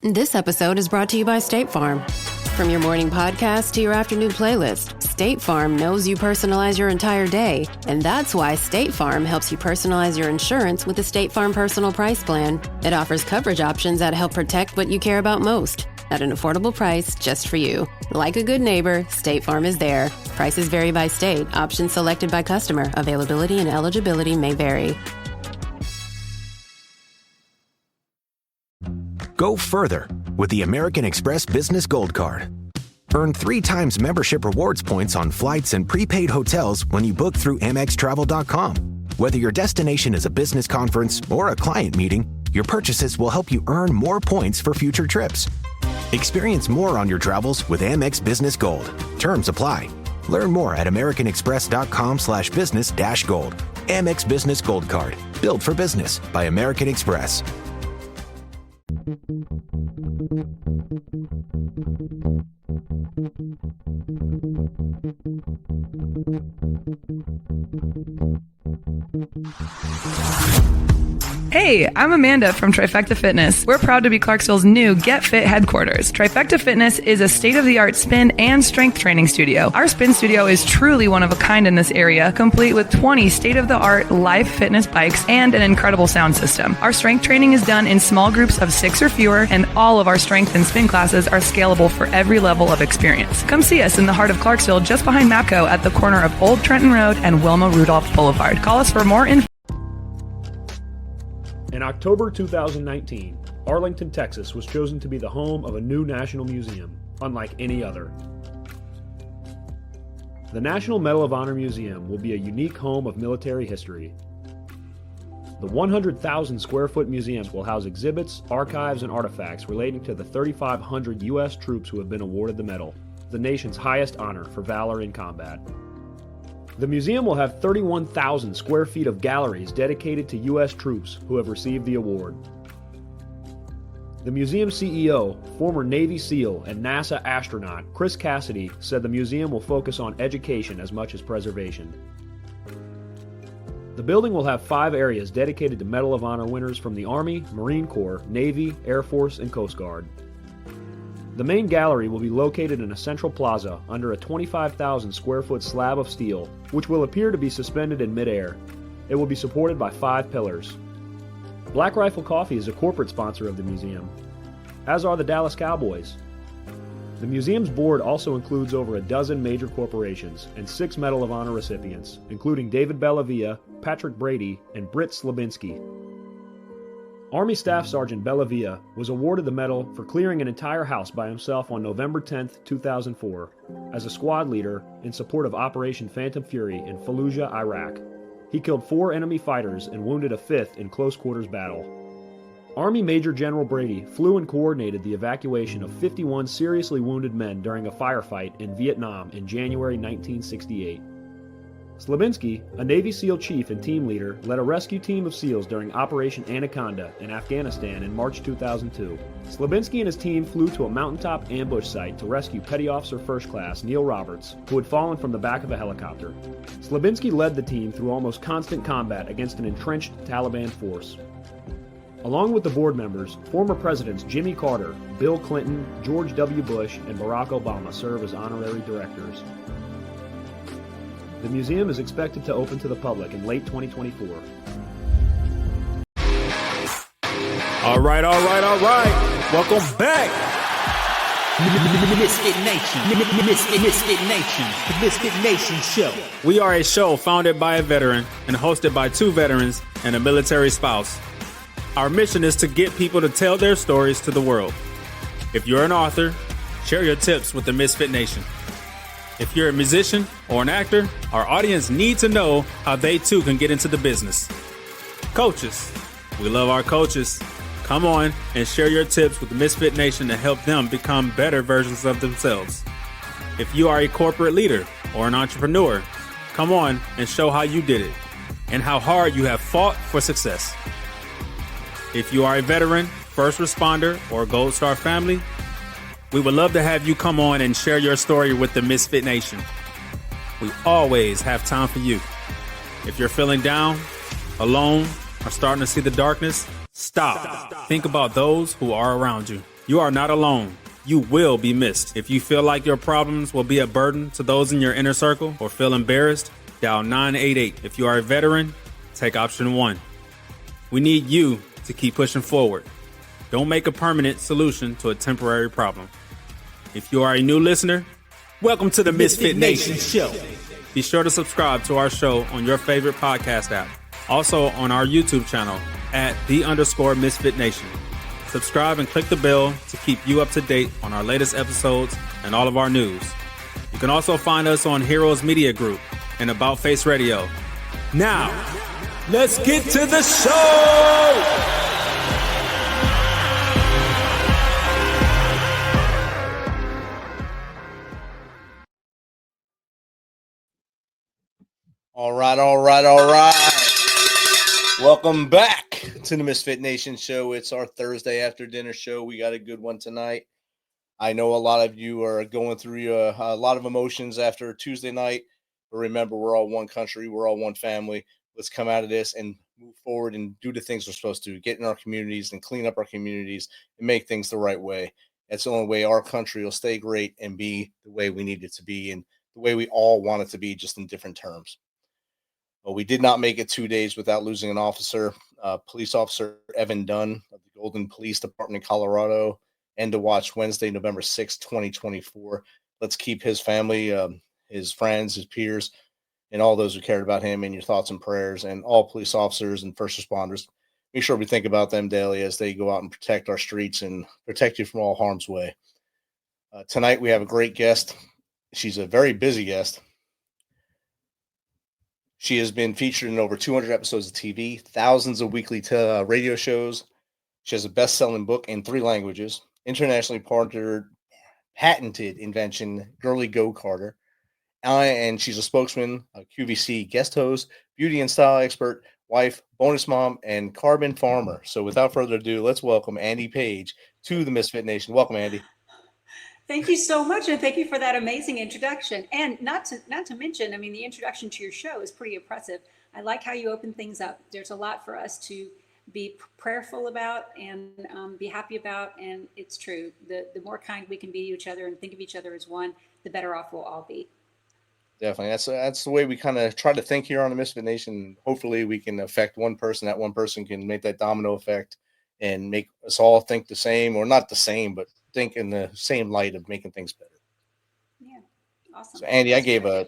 This episode is brought to you by State Farm. From your morning podcast to your afternoon playlist, State Farm knows you personalize your entire day, and that's why State Farm helps you personalize your insurance with the State Farm Personal Price Plan. It offers coverage options that help protect what you care about most at an affordable price just for you. Like a good neighbor, State Farm is there. Prices vary by state. Options selected by customer. Availability and eligibility may vary. Go further with the American Express Business Gold Card. Earn 3 times membership rewards points on flights and prepaid hotels when you book through AmexTravel.com. Whether your destination is a business conference or a client meeting, your purchases will help you earn more points for future trips. Experience more on your travels with Amex Business Gold. Terms apply. Learn more at americanexpress.com/business-gold. Amex Business Gold Card. Built for business by American Express. Hey, I'm Amanda from Trifecta Fitness. We're proud to be Clarksville's new Get Fit headquarters. Trifecta Fitness is a state-of-the-art spin and strength training studio. Our spin studio is truly one of a kind in this area, complete with 20 state-of-the-art live fitness bikes and an incredible sound system. Our strength training is done in small groups of 6 or fewer, and all of our strength and spin classes are scalable for every level of experience. Come see us in the heart of Clarksville, just behind MAPCO at the corner of Old Trenton Road and Wilma Rudolph Boulevard. Call us for more info. In October 2019, Arlington, Texas was chosen to be the home of a new national museum, unlike any other. The National Medal of Honor Museum will be a unique home of military history. The 100,000 square foot museum will house exhibits, archives, and artifacts relating to the 3,500 U.S. troops who have been awarded the medal, the nation's highest honor for valor in combat. The museum will have 31,000 square feet of galleries dedicated to U.S. troops who have received the award. The museum CEO, former Navy SEAL and NASA astronaut Chris Cassidy, said the museum will focus on education as much as preservation. The building will have 5 areas dedicated to Medal of Honor winners from the Army, Marine Corps, Navy, Air Force, and Coast Guard. The main gallery will be located in a central plaza under a 25,000 square foot slab of steel, which will appear to be suspended in midair. It will be supported by 5 pillars. Black Rifle Coffee is a corporate sponsor of the museum, as are the Dallas Cowboys. The museum's board also includes over a dozen major corporations and 6 Medal of Honor recipients, including David Bellavia, Patrick Brady, and Britt Slabinski. Army Staff Sergeant Bellavia was awarded the medal for clearing an entire house by himself on November 10, 2004, as a squad leader in support of Operation Phantom Fury in Fallujah, Iraq. He killed 4 enemy fighters and wounded a 5th in close quarters battle. Army Major General Brady flew and coordinated the evacuation of 51 seriously wounded men during a firefight in Vietnam in January 1968. Slabinski, a Navy SEAL chief and team leader, led a rescue team of SEALs during Operation Anaconda in Afghanistan in March 2002. Slabinski and his team flew to a mountaintop ambush site to rescue Petty Officer First Class Neil Roberts, who had fallen from the back of a helicopter. Slabinski led the team through almost constant combat against an entrenched Taliban force. Along with the board members, former presidents Jimmy Carter, Bill Clinton, George W. Bush, and Barack Obama serve as honorary directors. The museum is expected to open to the public in late 2024. All right. Welcome back. Misfit Nation. Misfit Nation. The Misfit Nation Show. We are a show founded by a veteran and hosted by 2 veterans and a military spouse. Our mission is to get people to tell their stories to the world. If you're an author, share your tips with the Misfit Nation. If you're a musician or an actor, our audience needs to know how they too can get into the business. Coaches, we love our coaches. Come on and share your tips with the Misfit Nation to help them become better versions of themselves. If you are a corporate leader or an entrepreneur, come on and show how you did it and how hard you have fought for success. If you are a veteran, first responder, or Gold Star family, we would love to have you come on and share your story with the Misfit Nation. We always have time for you. If you're feeling down, alone, or starting to see the darkness, stop. Think about those who are around you. You are not alone. You will be missed. If you feel like your problems will be a burden to those in your inner circle or feel embarrassed, dial 988. If you are a veteran, take option 1. We need you to keep pushing forward. Don't make a permanent solution to a temporary problem. If you are a new listener, welcome to the MisFitNation Show. Be sure to subscribe to our show on your favorite podcast app. Also on our YouTube channel at @the_MisFitNation. Subscribe and click the bell to keep you up to date on our latest episodes and all of our news. You can also find us on Heroes Media Group and About Face Radio. Now, let's get to the show! All right. Welcome back to the MisFitNation Show. It's our Thursday after dinner show. We got a good one tonight. I know a lot of you are going through a lot of emotions after Tuesday night, but remember, we're all one country. We're all one family. Let's come out of this and move forward and do the things we're supposed to, get in our communities and clean up our communities and make things the right way. That's the only way our country will stay great and be the way we need it to be and the way we all want it to be, just in different terms. Well, we did not make it 2 days without losing an officer. Police officer Evan Dunn of the Golden Police Department in Colorado, end to watch Wednesday, November 6, 2024. Let's keep his family, his friends, his peers, and all those who cared about him in your thoughts and prayers, and all police officers and first responders. Make sure we think about them daily as they go out and protect our streets and protect you from all harm's way. Tonight we have a great guest. She's a very busy guest. She has been featured in over 200 episodes of TV, thousands of weekly radio shows. She has a best-selling book in 3 languages, internationally patented invention, GirlyGoGarter, and she's a spokesman, a QVC guest host, beauty and style expert, wife, bonus mom, and carbon farmer. So without further ado, let's welcome Andy Paige to the Misfit Nation. Welcome, Andy. Thank you so much, and thank you for that amazing introduction. And not to mention, I mean, the introduction to your show is pretty impressive. I like how you open things up. There's a lot for us to be prayerful about and be happy about, and it's true. The more kind we can be to each other and think of each other as one, the better off we'll all be. Definitely. That's the way we kind of try to think here on the Misfit Nation. Hopefully we can affect one person. That one person can make that domino effect and make us all think the same, or not the same, but think in the same light of making things better. Yeah. Awesome. So Andy, I gave a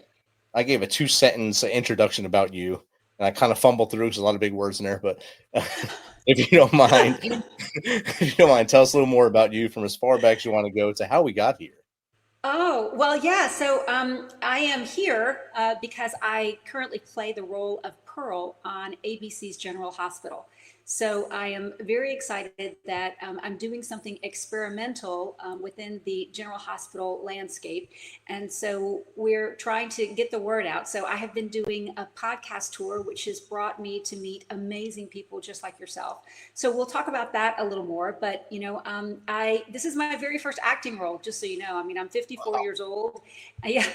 2-sentence introduction about you, and I kind of fumbled through because there's a lot of big words in there, but if you don't mind, tell us a little more about you, from as far back as you want to go to how we got here. Oh, well, yeah. So I am here because I currently play the role of Pearl on ABC's General Hospital. So I am very excited that I'm doing something experimental within the General Hospital landscape. And so we're trying to get the word out. So I have been doing a podcast tour, which has brought me to meet amazing people just like yourself. So we'll talk about that a little more. But, you know, this is my very first acting role, just so you know. I mean, I'm 54 years old. Yeah,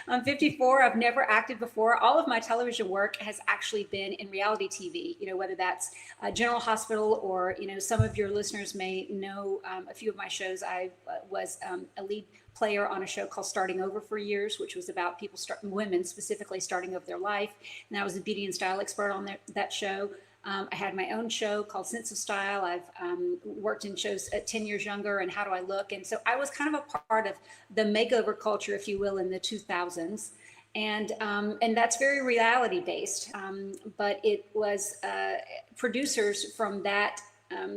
I'm 54. I've never acted before. All of my television work has actually been in reality TV, you know, whether that's General Hospital, or, you know, some of your listeners may know a few of my shows. I was a lead player on a show called Starting Over for years, which was about women specifically starting over their life. And I was a beauty and style expert on that show. I had my own show called Sense of Style. I've worked in shows at 10 years younger and How Do I Look? And so I was kind of a part of the makeover culture, if you will, in the 2000s. And that's very reality based. But it was producers from that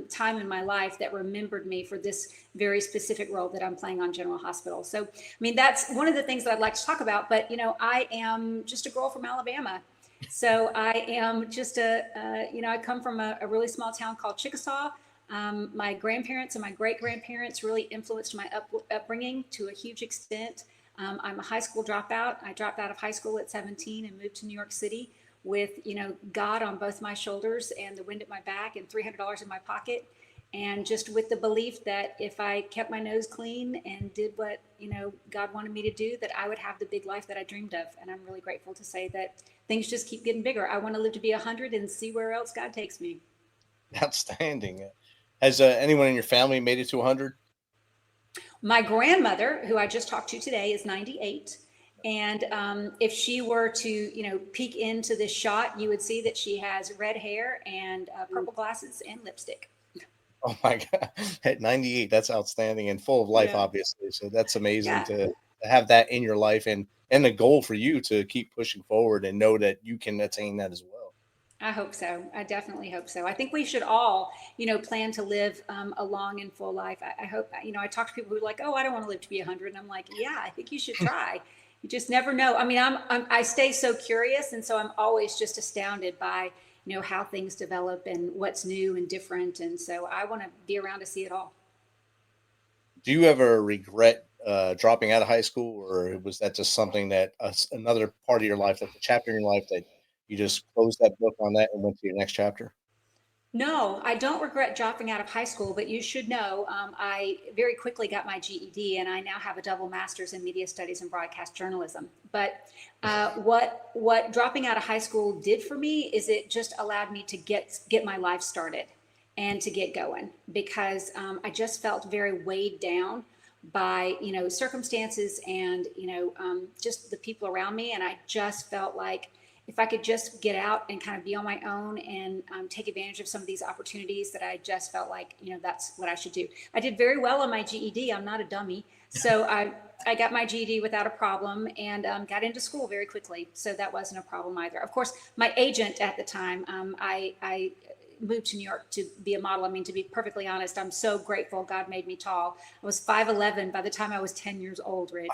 time in my life that remembered me for this very specific role that I'm playing on General Hospital. So, I mean, that's one of the things that I'd like to talk about. But, you know, I am just a girl from Alabama. So I am just I come from a really small town called Chickasaw. My grandparents and my great-grandparents really influenced my upbringing to a huge extent. I'm a high school dropout. I dropped out of high school at 17 and moved to New York City with, you know, God on both my shoulders and the wind at my back and $300 in my pocket. And just with the belief that if I kept my nose clean and did what, you know, God wanted me to do, that I would have the big life that I dreamed of. And I'm really grateful to say that things just keep getting bigger. I want to live to be 100 and see where else God takes me. Outstanding. Has anyone in your family made it to 100? My grandmother, who I just talked to today, is 98. And if she were to, peek into this shot, you would see that she has red hair and purple glasses and lipstick. Oh my God. At 98, that's outstanding and full of life, obviously. So that's amazing to have that in your life and a goal for you to keep pushing forward and know that you can attain that as well. I hope so. I definitely hope so. I think we should all, plan to live a long and full life. I hope, I talk to people who are like, oh, I don't want to live to be 100. And I'm like, yeah, I think you should try. You just never know. I mean, I stay so curious. And so I'm always just astounded by, how things develop and what's new and different. And so I want to be around to see it all. Do you ever regret dropping out of high school, or was that just something that another part of your life, like a chapter in your life that you just closed that book on that and went to your next chapter? No, I don't regret dropping out of high school, but you should know I very quickly got my GED, and I now have a double master's in media studies and broadcast journalism. But what dropping out of high school did for me is it just allowed me to get my life started and to get going, because I just felt very weighed down by circumstances and just the people around me, and I just felt like if I could just get out and kind of be on my own and take advantage of some of these opportunities, that I just felt like, that's what I should do. I did very well on my GED. I'm not a dummy. So I got my GED without a problem and got into school very quickly. So that wasn't a problem either. Of course, my agent at the time, I moved to New York to be a model. I mean, to be perfectly honest, I'm so grateful God made me tall. I was 5'11" by the time I was 10 years old, Rich.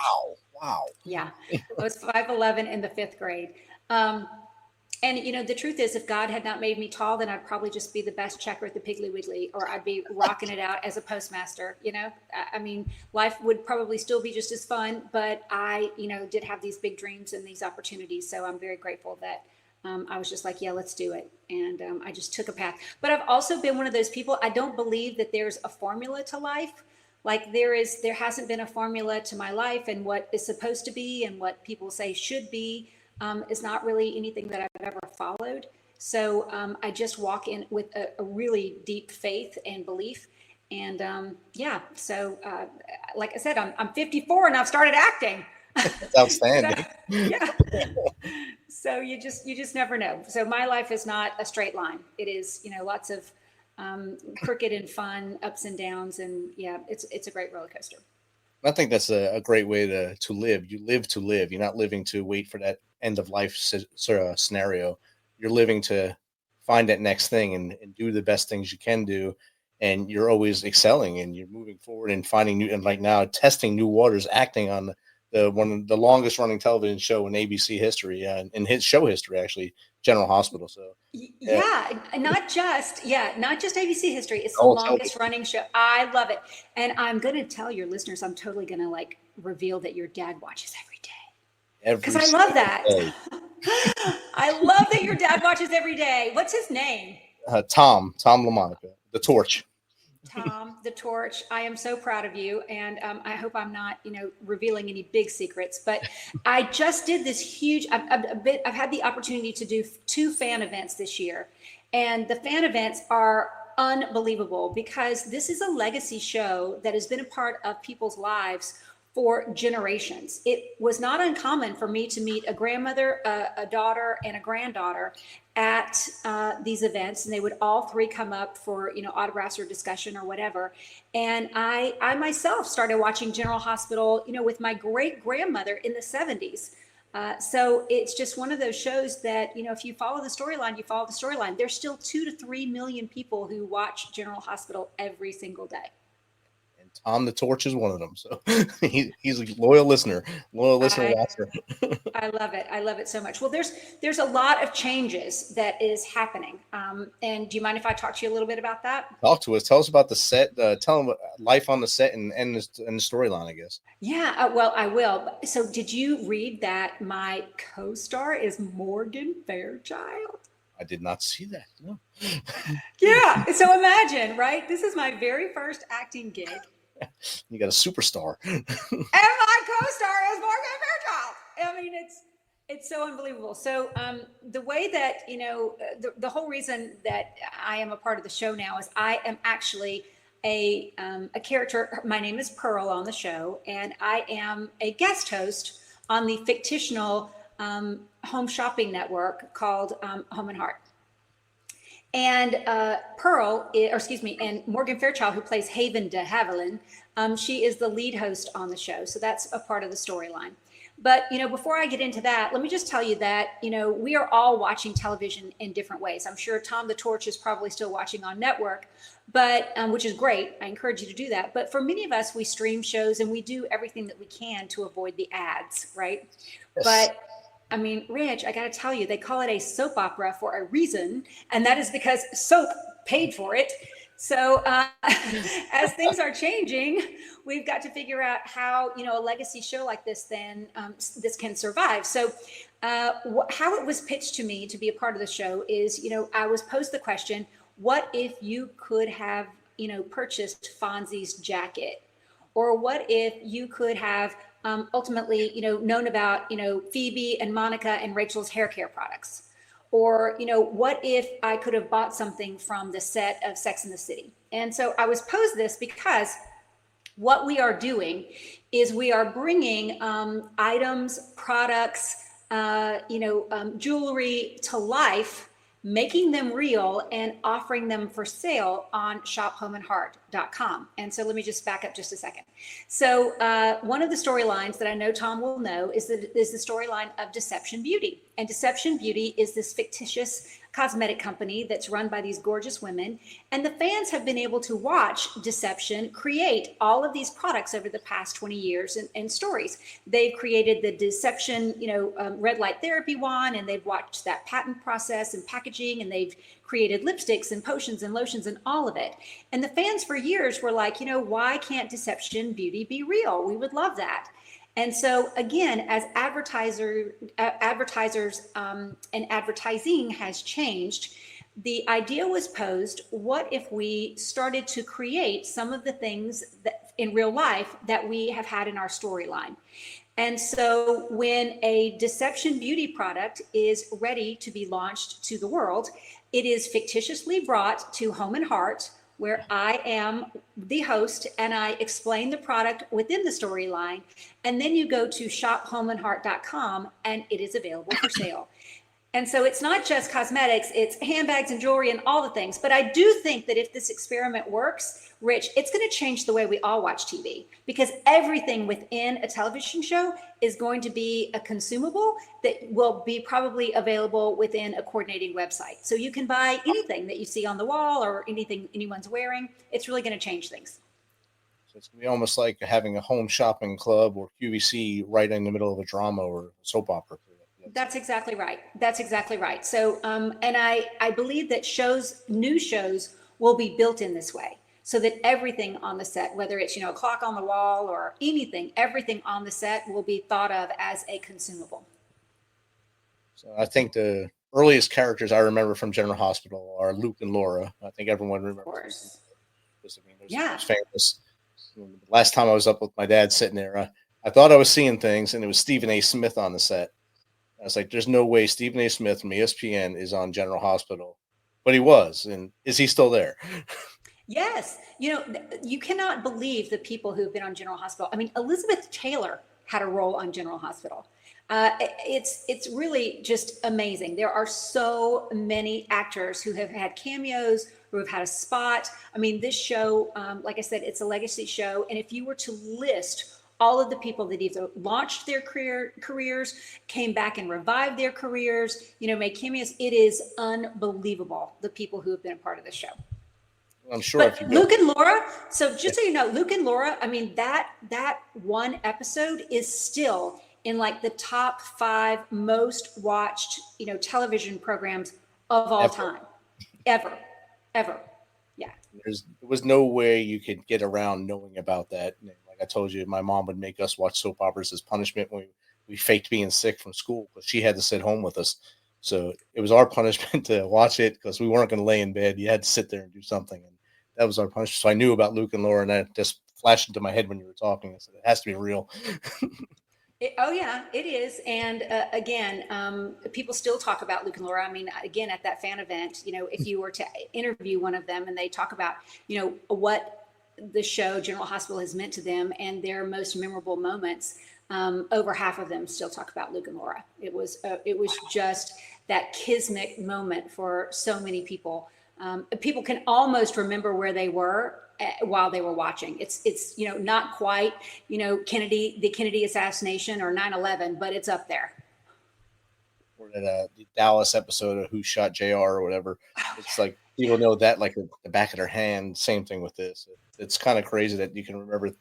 Wow. Yeah, I was 5'11" in the 5th grade. And the truth is, if God had not made me tall, then I'd probably just be the best checker at the Piggly Wiggly, or I'd be rocking it out as a postmaster. I mean, life would probably still be just as fun, but I, did have these big dreams and these opportunities. So I'm very grateful that I was just like, yeah, let's do it. And I just took a path. But I've also been one of those people, I don't believe that there's a formula to life. Like there hasn't been a formula to my life, and what is supposed to be and what people say should be is not really anything that I've ever followed. So I just walk in with a really deep faith and belief. And so like I said, I'm 54 and I've started acting. That's outstanding. So you just never know. So my life is not a straight line. It is, lots of crooked and fun ups and downs. And it's a great roller coaster. I think that's a great way to live. You live to live. You're not living to wait for that end of life scenario. You're living to find that next thing and do the best things you can do. And you're always excelling and you're moving forward and finding new, and like now testing new waters, acting on one of the longest running television show in ABC history, in his show history, actually, General Hospital. So not just ABC history. It's the longest running show. I love it. And I'm going to tell your listeners, I'm totally going to reveal that your dad watches every day. Because I love that. I love that your dad watches every day. What's his name? Tom LaMonica, the Torch. Tom, the Torch. I am so proud of you, and I hope I'm not, revealing any big secrets. But I just did this huge. I've had the opportunity to do 2 fan events this year, and the fan events are unbelievable because this is a legacy show that has been a part of people's lives for generations. It was not uncommon for me to meet a grandmother, a daughter, and a granddaughter at these events, and they would all 3 come up for autographs or discussion or whatever. And I myself started watching General Hospital, with my great grandmother in the 70s. So it's just one of those shows that if you follow the storyline, you follow the storyline. There's still 2 to 3 million people who watch General Hospital every single day. Tom the Torch is one of them. So he's a loyal listener, watcher. I love it. I love it so much. Well, there's a lot of changes that is happening. And do you mind if I talk to you a little bit about that? Talk to us. Tell us about the set. Tell them life on the set and the storyline, I guess. Yeah, well, I will. So did you read that my co-star is Morgan Fairchild? I did not see that. No. Yeah. So imagine, right? This is my very first acting gig. You got a superstar. And my co-star is Morgan Fairchild. I mean, it's so unbelievable. So the way that, the whole reason that I am a part of the show now is I am actually a character. My name is Pearl on the show, and I am a guest host on the fictional home shopping network called Home and Heart. And and Morgan Fairchild, who plays Haven de Haviland, she is the lead host on the show. So that's a part of the storyline. But, before I get into that, let me just tell you that, we are all watching television in different ways. I'm sure Tom the Torch is probably still watching on network, but which is great. I encourage you to do that. But for many of us, we stream shows and we do everything that we can to avoid the ads, right? Yes. But I mean, Rich, I got to tell you, they call it a soap opera for a reason, and that is because soap paid for it. So as things are changing, we've got to figure out how, a legacy show like this then this can survive. So how it was pitched to me to be a part of the show is, I was posed the question, what if you could have, purchased Fonzie's jacket? Or what if you could have ultimately, known about, Phoebe and Monica and Rachel's hair care products? Or, what if I could have bought something from the set of Sex and the City? And so I was posed this because what we are doing is we are bringing items, products, jewelry to life, making them real and offering them for sale on shophomeandheart.com. And so let me just back up just a second. So one of the storylines that I know Tom will know is the storyline of Deception Beauty. And Deception Beauty is this fictitious cosmetic company that's run by these gorgeous women. And the fans have been able to watch Deception create all of these products over the past 20 years and stories. They've created the Deception, red light therapy wand, and they've watched that patent process and packaging, and they've created lipsticks and potions and lotions and all of it. And the fans for years were like, why can't Deception Beauty be real? We would love that. And so again, as advertisers and advertising has changed, the idea was posed, what if we started to create some of the things that in real life that we have had in our storyline? And so when a Deception Beauty product is ready to be launched to the world, it is fictitiously brought to Home and Heart, where I am the host and I explain the product within the storyline. And then you go to shophomeandheart.com and it is available for sale. And so it's not just cosmetics, it's handbags and jewelry and all the things. But I do think that if this experiment works, Rich, it's going to change the way we all watch TV, because everything within a television show is going to be a consumable that will be probably available within a coordinating website. So you can buy anything that you see on the wall or anything anyone's wearing. It's really going to change things. So it's going to be almost like having a home shopping club or QVC right in the middle of a drama or a soap opera. That's exactly right. That's exactly right. So, and I believe that new shows will be built in this way, so that everything on the set, whether it's, a clock on the wall or anything, everything on the set will be thought of as a consumable. So I think the earliest characters I remember from General Hospital are Luke and Laura. I think everyone remembers. Of course. Those famous. Last time I was up with my dad sitting there, I thought I was seeing things, and it was Stephen A. Smith on the set. I was like, there's no way Stephen A. Smith from ESPN is on General Hospital. But he was. And is he still there? Yes. You cannot believe the people who've been on General Hospital. I mean, Elizabeth Taylor had a role on General Hospital. It's really just amazing. There are so many actors who have had cameos, who have had a spot. I mean, this show, like I said, it's a legacy show. And if you were to list all of the people that either launched their careers, came back and revived their careers, made cameos, it is unbelievable, the people who have been a part of the show. I'm sure. But Luke and Laura, so just so you know, Luke and Laura, I mean, that one episode is still in like the top 5 most watched, television programs of all time. Ever. Yeah. There was no way you could get around knowing about that. I told you, my mom would make us watch soap operas as punishment when we faked being sick from school because she had to sit home with us. So it was our punishment to watch it because we weren't going to lay in bed. You had to sit there and do something. And that was our punishment. So I knew about Luke and Laura, and that just flashed into my head when you were talking. I said, it has to be real. Oh, yeah, it is. And again, people still talk about Luke and Laura. I mean, again, at that fan event, if you were to interview one of them and they talk about, what the show General Hospital has meant to them and their most memorable moments, over half of them still talk about Luke and Laura. It was just that kismet moment for so many people. People can almost remember where they were while they were watching. It's not quite, the Kennedy assassination or 9/11, but it's up there. Or that the Dallas episode of Who Shot JR or whatever. It's like people know that like the back of their hand. Same thing with this. It's kind of crazy that you can remember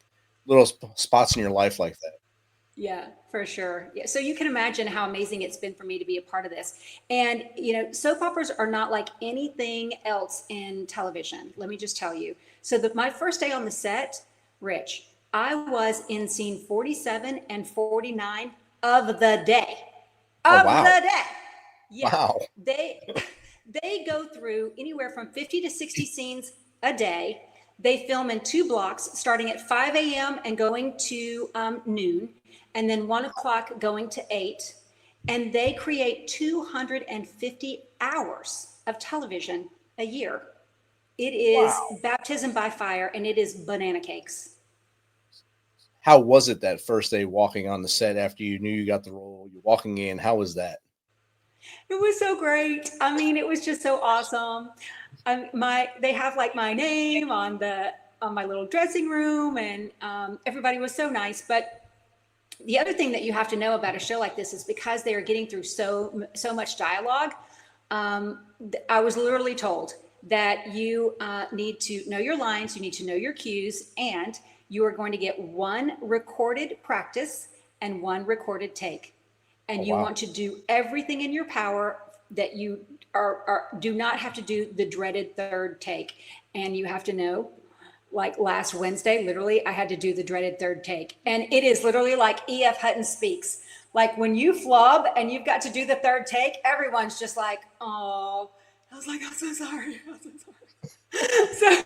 little spots in your life like that. Yeah, for sure. Yeah. So you can imagine how amazing it's been for me to be a part of this. And, soap operas are not like anything else in television. Let me just tell you. So my first day on the set, Rich, I was in scene 47 and 49 of the day. Of the day. Yeah. Wow. They go through anywhere from 50 to 60 scenes a day. They film in 2 blocks, starting at 5 a.m. and going to noon, and then 1 o'clock going to 8. And they create 250 hours of television a year. It is baptism by fire, and it is banana cakes. How was it that first day walking on the set after you knew you got the role? You're walking in. How was that? It was so great. I mean, it was just so awesome. They have like my name on my little dressing room, and everybody was so nice. But the other thing that you have to know about a show like this is because they are getting through so much dialogue. I was literally told that you need to know your lines, you need to know your cues, and you are going to get 1 recorded practice and 1 recorded take. And you want to do everything in your power that you do not have to do the dreaded 3rd take. And you have to know, like last Wednesday, literally, I had to do the dreaded 3rd take. And it is literally like E.F. Hutton Speaks. Like when you flub and you've got to do the 3rd take, everyone's just like, oh. I was like, I'm so sorry. So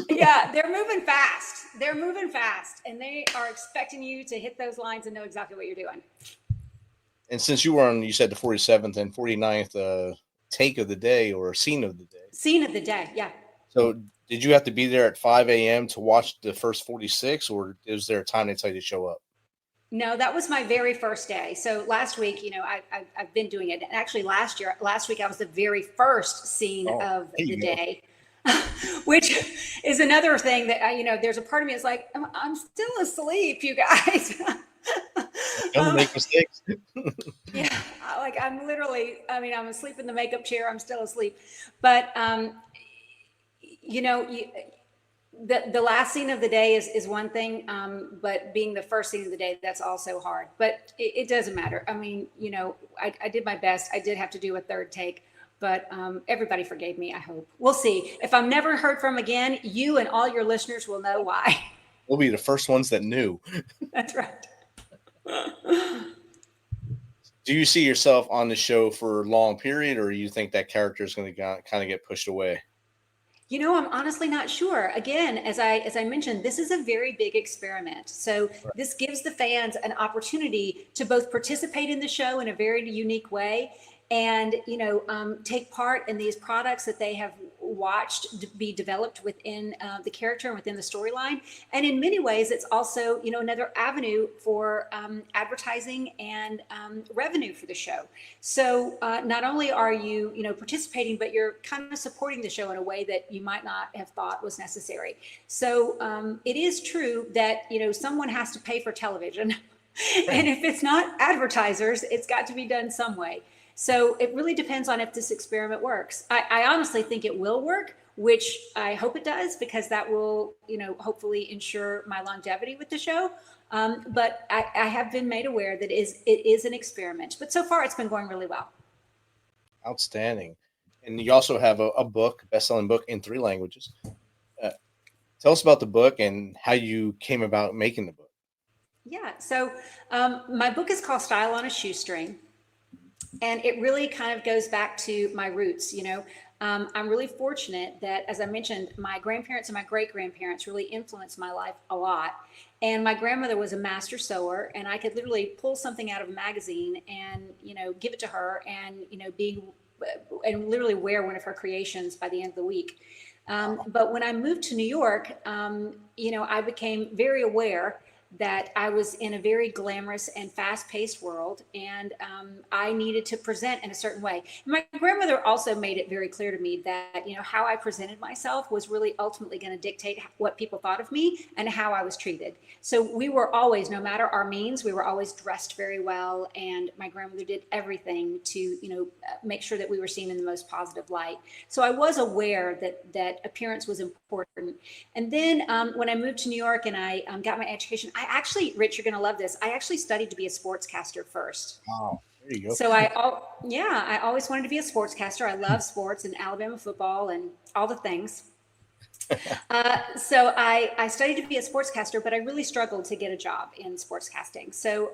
they're moving fast. They're moving fast, and they are expecting you to hit those lines and know exactly what you're doing. And since you were on, you said the 47th and 49th take of the day or scene of the day. Scene of the day, yeah. So did you have to be there at 5 a.m. to watch the first 46, or is there a time they tell you to show up? No, that was my very first day. So last week, I've been doing it. And actually last week, I was the very first scene of the day, which is another thing that there's a part of me that's like, I'm still asleep, you guys. Don't make mistakes. Yeah. Like I'm asleep in the makeup chair. I'm still asleep. But, the last scene of the day is one thing, but being the first scene of the day, that's also hard. But it doesn't matter. I mean, I did my best. I did have to do a 3rd take, but everybody forgave me, I hope. We'll see. If I'm never heard from again, you and all your listeners will know why. We'll be the first ones that knew. That's right. Do you see yourself on the show for a long period, or you think that character is going to kind of get pushed away? I'm honestly not sure. Again, as I mentioned, this is a very big experiment. So this gives the fans an opportunity to both participate in the show in a very unique way and, take part in these products that they have watched be developed within the character and within the storyline. And in many ways, it's also, another avenue for advertising and revenue for the show. So not only are you, participating, but you're kind of supporting the show in a way that you might not have thought was necessary. So it is true that, someone has to pay for television. And if it's not advertisers, it's got to be done some way. So it really depends on if this experiment works. I honestly think it will work, which I hope it does, because that will, hopefully ensure my longevity with the show. But I have been made aware that it is an experiment. But so far, it's been going really well. Outstanding. And you also have a book, best-selling book in 3 languages. Tell us about the book and how you came about making the book. Yeah. So my book is called STYLE on a Shoestring. And it really kind of goes back to my roots. I'm really fortunate that, as I mentioned, my grandparents and my great-grandparents really influenced my life a lot. And my grandmother was a master sewer, and I could literally pull something out of a magazine and, give it to her and, and literally wear one of her creations by the end of the week. But when I moved to New York, I became very aware that I was in a very glamorous and fast-paced world, and I needed to present in a certain way. And my grandmother also made it very clear to me that, how I presented myself was really ultimately going to dictate what people thought of me and how I was treated. So we were always, no matter our means, we were always dressed very well, and my grandmother did everything to, make sure that we were seen in the most positive light. So I was aware that appearance was important. And then when I moved to New York and I got my education, I actually, Rich, you're going to love this. I actually studied to be a sportscaster first. Oh, there you go. So I always wanted to be a sportscaster. I love sports and Alabama football and all the things. So I studied to be a sportscaster, but I really struggled to get a job in sportscasting. So,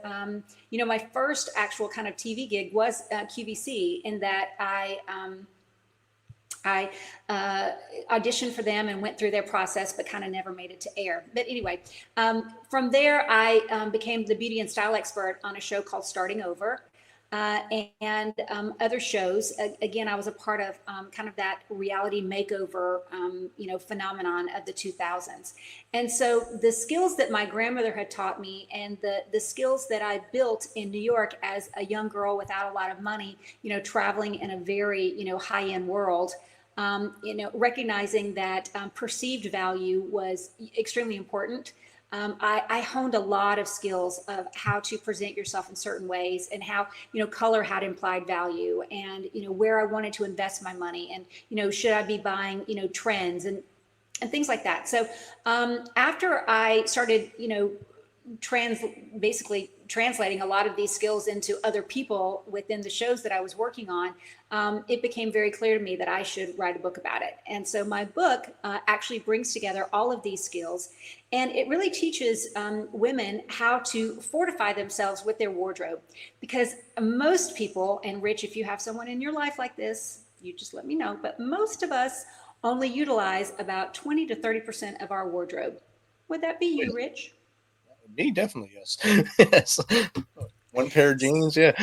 my first actual kind of TV gig was QVC, in that I auditioned for them and went through their process, but kind of never made it to air. But anyway, from there, I became the beauty and style expert on a show called Starting Over, and other shows. Again, I was a part of kind of that reality makeover, phenomenon of the 2000s. And so the skills that my grandmother had taught me, and the skills that I built in New York as a young girl without a lot of money, traveling in a very, high-end world, recognizing that perceived value was extremely important. I honed a lot of skills of how to present yourself in certain ways, and how, color had implied value, and, where I wanted to invest my money, and, should I be buying, trends and things like that. So after I started, basically translating a lot of these skills into other people within the shows that I was working on, it became very clear to me that I should write a book about it. And so my book actually brings together all of these skills, and it really teaches women how to fortify themselves with their wardrobe. Because most people, and Rich, if you have someone in your life like this, you just let me know, but most of us only utilize about 20 to 30% of our wardrobe. Would that be you, Rich? Me, definitely, yes. Yes. One pair of jeans, yeah.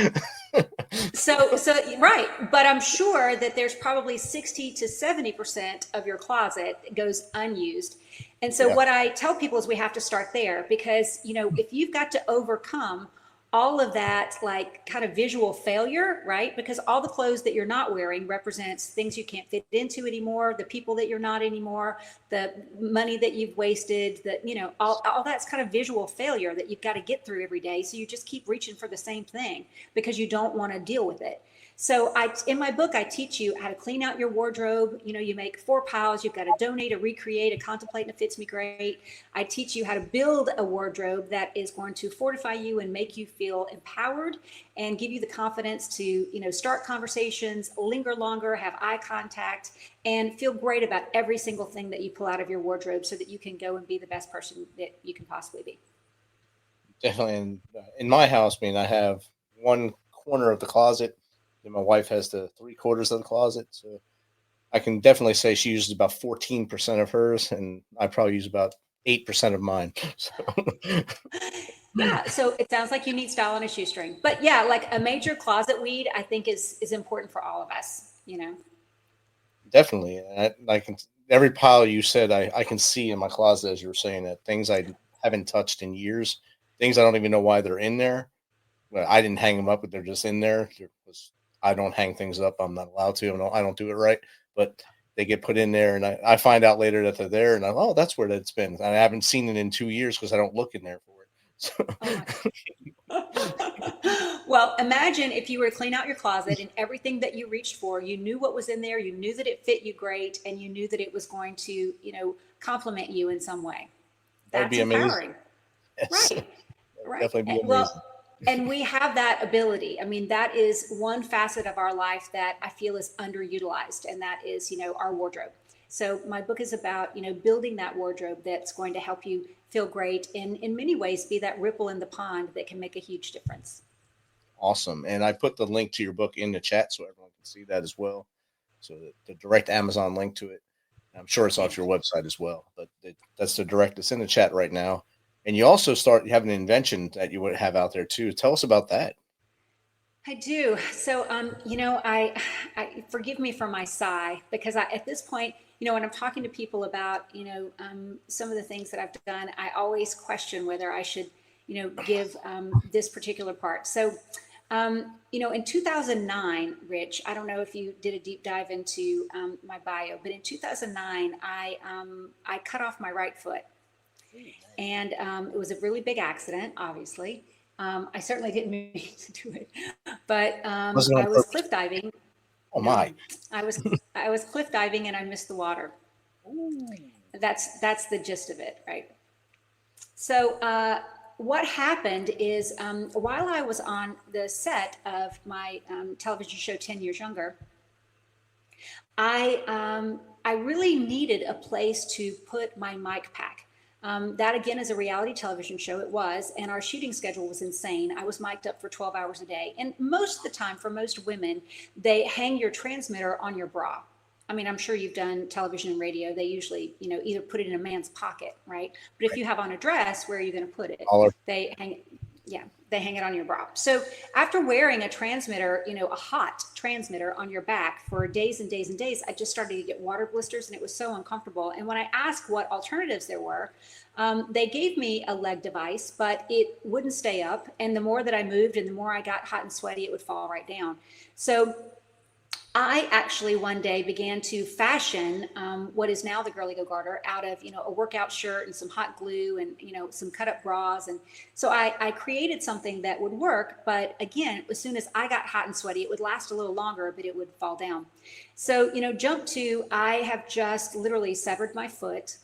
So right, but I'm sure that there's probably 60 to 70% of your closet goes unused. And so what I tell people is we have to start there, because, if you've got to overcome all of that, like, kind of visual failure, right? Because all the clothes that you're not wearing represents things you can't fit into anymore, the people that you're not anymore, the money that you've wasted, all that's kind of visual failure that you've got to get through every day. So you just keep reaching for the same thing because you don't want to deal with it. So in my book, I teach you how to clean out your wardrobe. You make 4 piles. You've got to donate, a recreate, a contemplate, and a fits me great. I teach you how to build a wardrobe that is going to fortify you and make you feel empowered, and give you the confidence to, start conversations, linger longer, have eye contact, and feel great about every single thing that you pull out of your wardrobe, so that you can go and be the best person that you can possibly be. Definitely. In my house, I have one corner of the closet, and my wife has the 3/4 of the closet. So I can definitely say she uses about 14% of hers, and I probably use about 8% of mine. So. Yeah, so it sounds like you need style on a shoestring. But yeah, like a major closet weed, I think is important for all of us, Definitely. And I can, every pile you said, I can see in my closet, as you were saying, that things I haven't touched in years, things I don't even know why they're in there. Well, I didn't hang them up, but they're just in there. I don't hang things up. I'm not allowed to. I don't do it right, but they get put in there, and I find out later that they're there, and that's where it's been. I haven't seen it in 2 years because I don't look in there for it. So. Well, imagine if you were to clean out your closet, and everything that you reached for, you knew what was in there, you knew that it fit you great, and you knew that it was going to, compliment you in some way. That'd be empowering. Amazing. Right. Definitely be amazing. Well, and we have that ability. I mean, that is one facet of our life that I feel is underutilized, and that is, our wardrobe. So my book is about, building that wardrobe that's going to help you feel great, and in many ways be that ripple in the pond that can make a huge difference. Awesome. And I put the link to your book in the chat so everyone can see that as well. So the direct Amazon link to it. I'm sure it's off your website as well, but that's the direct. It's in the chat right now. And you also have an invention that you would have out there too. Tell us about that. I do. So, I forgive me for my sigh, because at this point, when I'm talking to people about, some of the things that I've done, I always question whether I should, give this particular part. So, in 2009, Rich, I don't know if you did a deep dive into my bio, but in 2009, I cut off my right foot. And it was a really big accident, obviously. I certainly didn't mean to do it, but I was cliff diving. Oh my! I was cliff diving and I missed the water. Ooh. That's the gist of it, right? So what happened is while I was on the set of my television show 10 Years Younger, I really needed a place to put my mic pack. That again is a reality television show. It was, and our shooting schedule was insane. I was mic'd up for 12 hours a day. And most of the time, for most women, they hang your transmitter on your bra. I mean, I'm sure you've done television and radio. They usually, either put it in a man's pocket, right? But if you have on a dress, where are you going to put it? They hang it on your bra. So after wearing a transmitter, a hot transmitter on your back for days and days and days, I just started to get water blisters and it was so uncomfortable. And when I asked what alternatives there were, they gave me a leg device, but it wouldn't stay up. And the more that I moved and the more I got hot and sweaty, it would fall right down. So I actually one day began to fashion what is now the GirlyGoGarter out of, a workout shirt and some hot glue and, some cut up bras. And so I created something that would work. But again, as soon as I got hot and sweaty, it would last a little longer, but it would fall down. So, jump to, I have just literally severed my foot.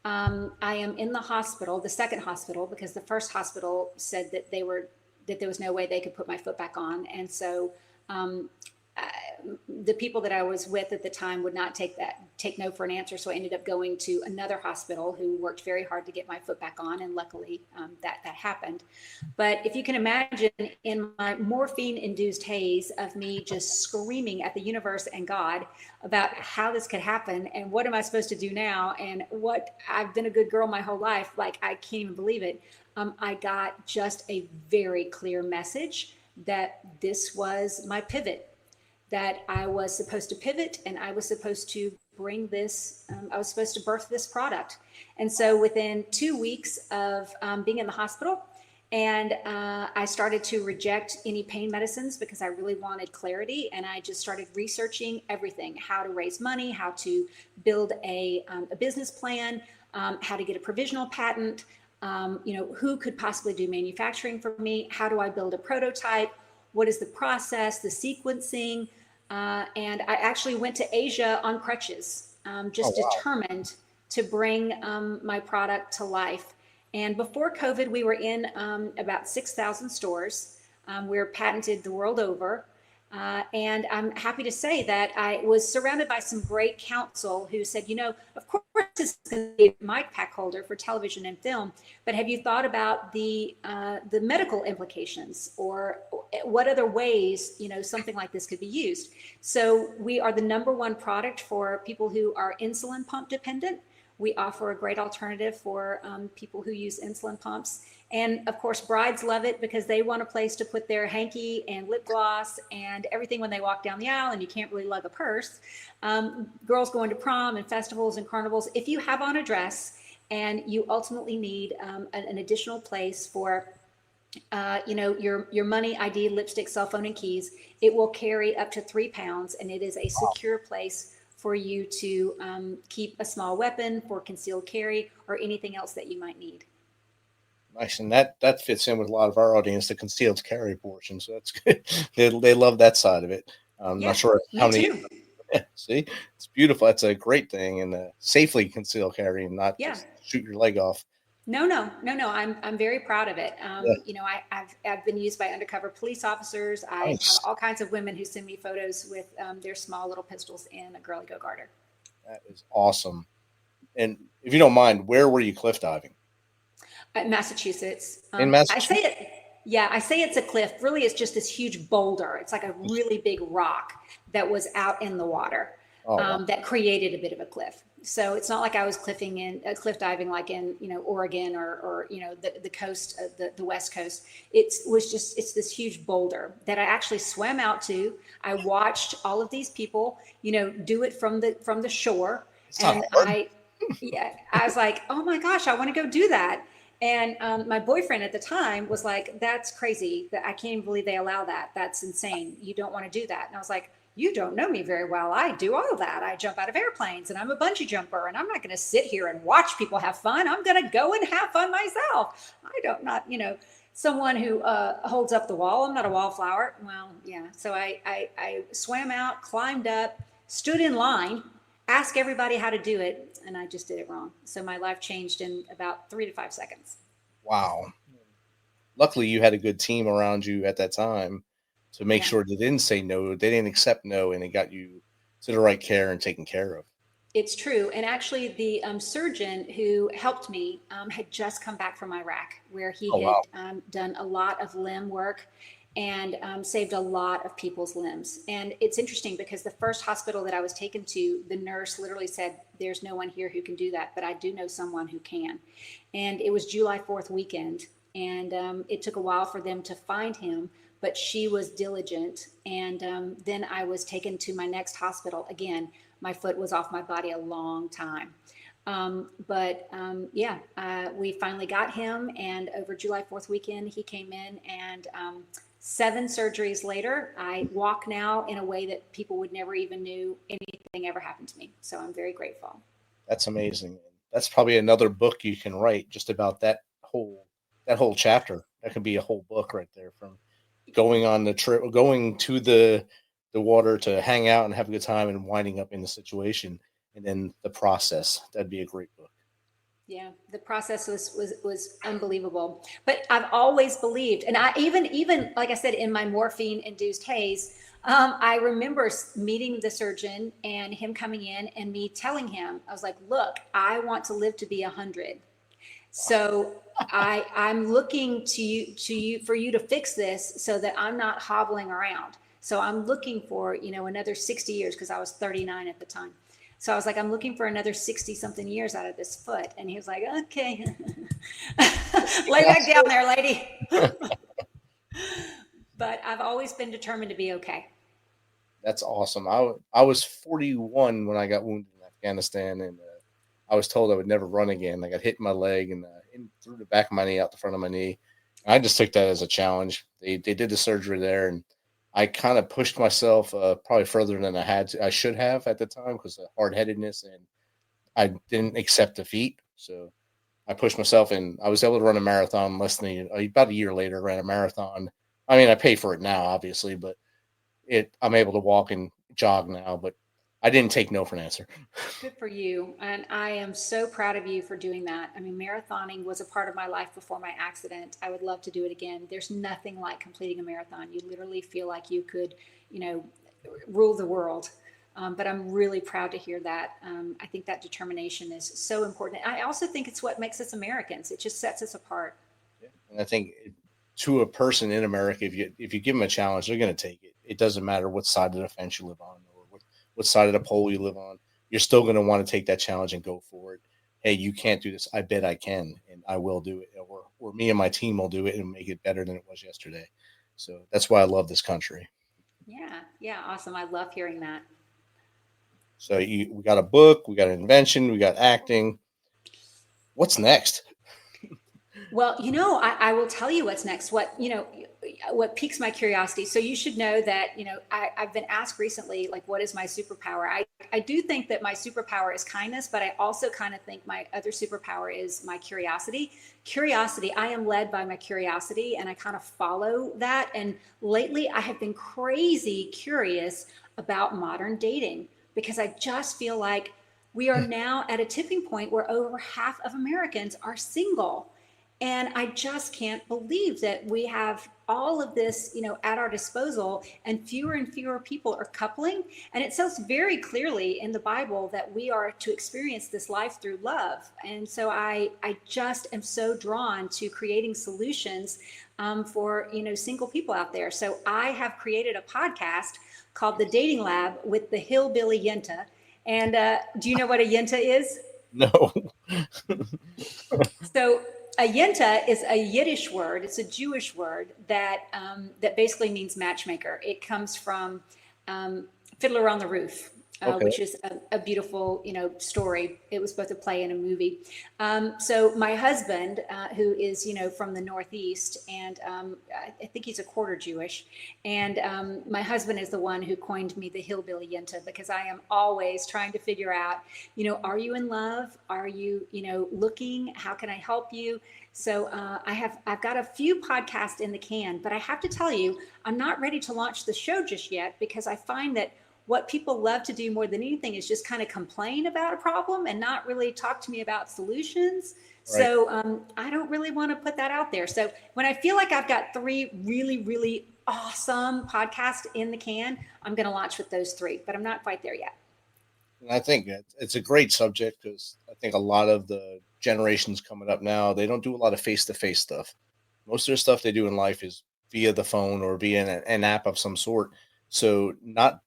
I am in the hospital, the second hospital, because the first hospital said that there was no way they could put my foot back on. And so, the people that I was with at the time would not take no for an answer. So I ended up going to another hospital who worked very hard to get my foot back on. And luckily that happened. But if you can imagine, in my morphine-induced haze of me just screaming at the universe and God about how this could happen and what am I supposed to do now? And what I've been a good girl my whole life. Like, I can't even believe it. I got just a very clear message that this was my pivot, that I was supposed to pivot and I was supposed to bring this, I was supposed to birth this product. And so within 2 weeks of being in the hospital, and I started to reject any pain medicines because I really wanted clarity. And I just started researching everything, how to raise money, how to build a business plan, how to get a provisional patent, who could possibly do manufacturing for me? How do I build a prototype? What is the process, the sequencing? And I actually went to Asia on crutches, determined to bring my product to life. And before COVID, we were in about 6,000 stores. We're patented the world over. And I'm happy to say that I was surrounded by some great counsel who said, of course, this is going to be a mic pack holder for television and film, but have you thought about the medical implications, or what other ways, something like this could be used? So we are the #1 product for people who are insulin pump dependent. We offer a great alternative for people who use insulin pumps. And of course, brides love it because they want a place to put their hanky and lip gloss and everything when they walk down the aisle, and you can't really lug a purse. Girls going to prom and festivals and carnivals. If you have on a dress and you ultimately need an additional place for your money, ID, lipstick, cell phone, and keys, it will carry up to 3 pounds, and it is a secure place for you to keep a small weapon, for concealed carry, or anything else that you might need. Nice, and that fits in with a lot of our audience, the concealed carry portion. So that's good. They love that side of it. I'm not sure how many. Too. See, it's beautiful. That's a great thing, and safely conceal carry and not just shoot your leg off. No. I'm very proud of it. I've been used by undercover police officers. I have all kinds of women who send me photos with their small little pistols in a GirlyGoGarter. That is awesome. And if you don't mind, where were you cliff diving? Massachusetts. In Massachusetts? I say it's a cliff. Really, it's just this huge boulder. It's like a really big rock that was out in the water that created a bit of a cliff. So it's not like I was cliff diving like in Oregon or the coast, the West Coast. It's this huge boulder that I actually swam out to. I watched all of these people do it from the shore. And I was like, oh my gosh, I want to go do that. And my boyfriend at the time was like, that's crazy. That I can't even believe they allow that. That's insane. You don't want to do that. And I was like, you don't know me very well. I do all of that. I jump out of airplanes and I'm a bungee jumper, and I'm not going to sit here and watch people have fun. I'm going to go and have fun myself. Not, someone who holds up the wall. I'm not a wallflower. Well, yeah. So I swam out, climbed up, stood in line, asked everybody how to do it, and I just did it wrong. So my life changed in about 3 to 5 seconds. Wow. Luckily, you had a good team around you at that time to make sure they didn't say no, they didn't accept no, and it got you to the right care and taken care of. It's true. And actually, the surgeon who helped me had just come back from Iraq, where he had done a lot of limb work and saved a lot of people's limbs. And it's interesting because the first hospital that I was taken to, the nurse literally said, there's no one here who can do that, but I do know someone who can. And it was July 4th weekend. And it took a while for them to find him, but she was diligent. And then I was taken to my next hospital. Again, my foot was off my body a long time. We finally got him. And over July 4th weekend, he came in, and 7 surgeries later, I walk now in a way that people would never even knew anything ever happened to me. So I'm very grateful. That's amazing. That's probably another book you can write just about that whole chapter. That could be a whole book right there, from going on the trip, going to the water to hang out and have a good time, and winding up in the situation, and then the process. That'd be a great book. Yeah, the process was unbelievable. But I've always believed, and I even like I said, in my morphine-induced haze, I remember meeting the surgeon and him coming in and me telling him, I was like, look, I want to live to be 100. So I'm looking to you for you to fix this so that I'm not hobbling around. So I'm looking for, another 60 years, because I was 39 at the time. So I was like, I'm looking for another 60 something years out of this foot. And he was like, okay, lay back down there, lady. But I've always been determined to be okay. That's awesome. I was 41 when I got wounded in Afghanistan, and I was told I would never run again. I got hit in my leg and through the back of my knee, out the front of my knee. I just took that as a challenge. They did the surgery there, and I kind of pushed myself probably further than I should have at the time, because of hard-headedness, and I didn't accept defeat. So I pushed myself, and I was able to run a marathon about a year later. Ran a marathon. I mean, I pay for it now, obviously, but I'm able to walk and jog now. But I didn't take no for an answer. Good for you. And I am so proud of you for doing that. I mean, marathoning was a part of my life before my accident. I would love to do it again. There's nothing like completing a marathon. You literally feel like you could, rule the world. But I'm really proud to hear that. I think that determination is so important. I also think it's what makes us Americans. It just sets us apart. Yeah. And I think to a person in America, if you give them a challenge, they're going to take it. It doesn't matter what side of the fence you live on, what side of the pole you live on. You're still going to want to take that challenge and go for it. Hey, you can't do this. I bet I can, and I will do it. Or me and my team will do it and make it better than it was yesterday. So that's why I love this country. Yeah, awesome. I love hearing that. So we got a book, we got an invention, we got acting. What's next? Well, I will tell you what's next. What piques my curiosity. So you should know that, I've been asked recently, like, what is my superpower? I do think that my superpower is kindness, but I also kind of think my other superpower is my curiosity. I am led by my curiosity, and I kind of follow that. And lately I have been crazy curious about modern dating, because I just feel like we are now at a tipping point where over half of Americans are single. And I just can't believe that we have all of this, at our disposal, and fewer people are coupling. And it says very clearly in the Bible that we are to experience this life through love. And so I just am so drawn to creating solutions for, single people out there. So I have created a podcast called The Dating Lab with the Hillbilly Yenta. And do you know what a Yenta is? No. So a Yenta is a Yiddish word. It's a Jewish word that basically means matchmaker. It comes from Fiddler on the Roof. Okay. which is a beautiful, story. It was both a play and a movie. So my husband, who is, from the Northeast, and I think he's a quarter Jewish, and my husband is the one who coined me the Hillbilly Yenta, because I am always trying to figure out, are you in love? Are you, looking? How can I help you? So I've got a few podcasts in the can, but I have to tell you, I'm not ready to launch the show just yet, because I find that what people love to do more than anything is just kind of complain about a problem and not really talk to me about solutions. Right. So I don't really want to put that out there. So when I feel like I've got 3 really, really awesome podcasts in the can, I'm going to launch with those 3, but I'm not quite there yet. And I think it's a great subject, because I think a lot of the generations coming up now, they don't do a lot of face-to-face stuff. Most of their stuff they do in life is via the phone or via an app of some sort. So not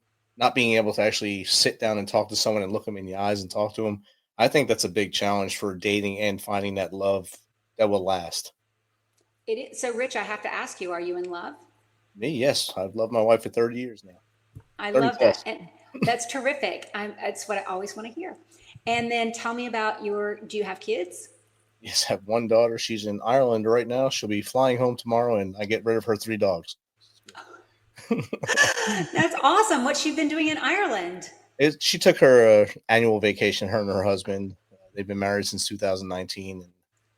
being able to actually sit down and talk to someone and look them in the eyes and talk to them, I think that's a big challenge for dating and finding that love that will last. It is. So, Rich, I have to ask you, are you in love? Me, yes. I've loved my wife for 30 years now. I love that. And that's terrific. That's what I always want to hear. And then tell me about do you have kids? Yes, I have 1 daughter. She's in Ireland right now. She'll be flying home tomorrow, and I get rid of her 3 dogs. That's awesome. What's she been doing in Ireland? She took her annual vacation, her and her husband. They've been married since 2019, and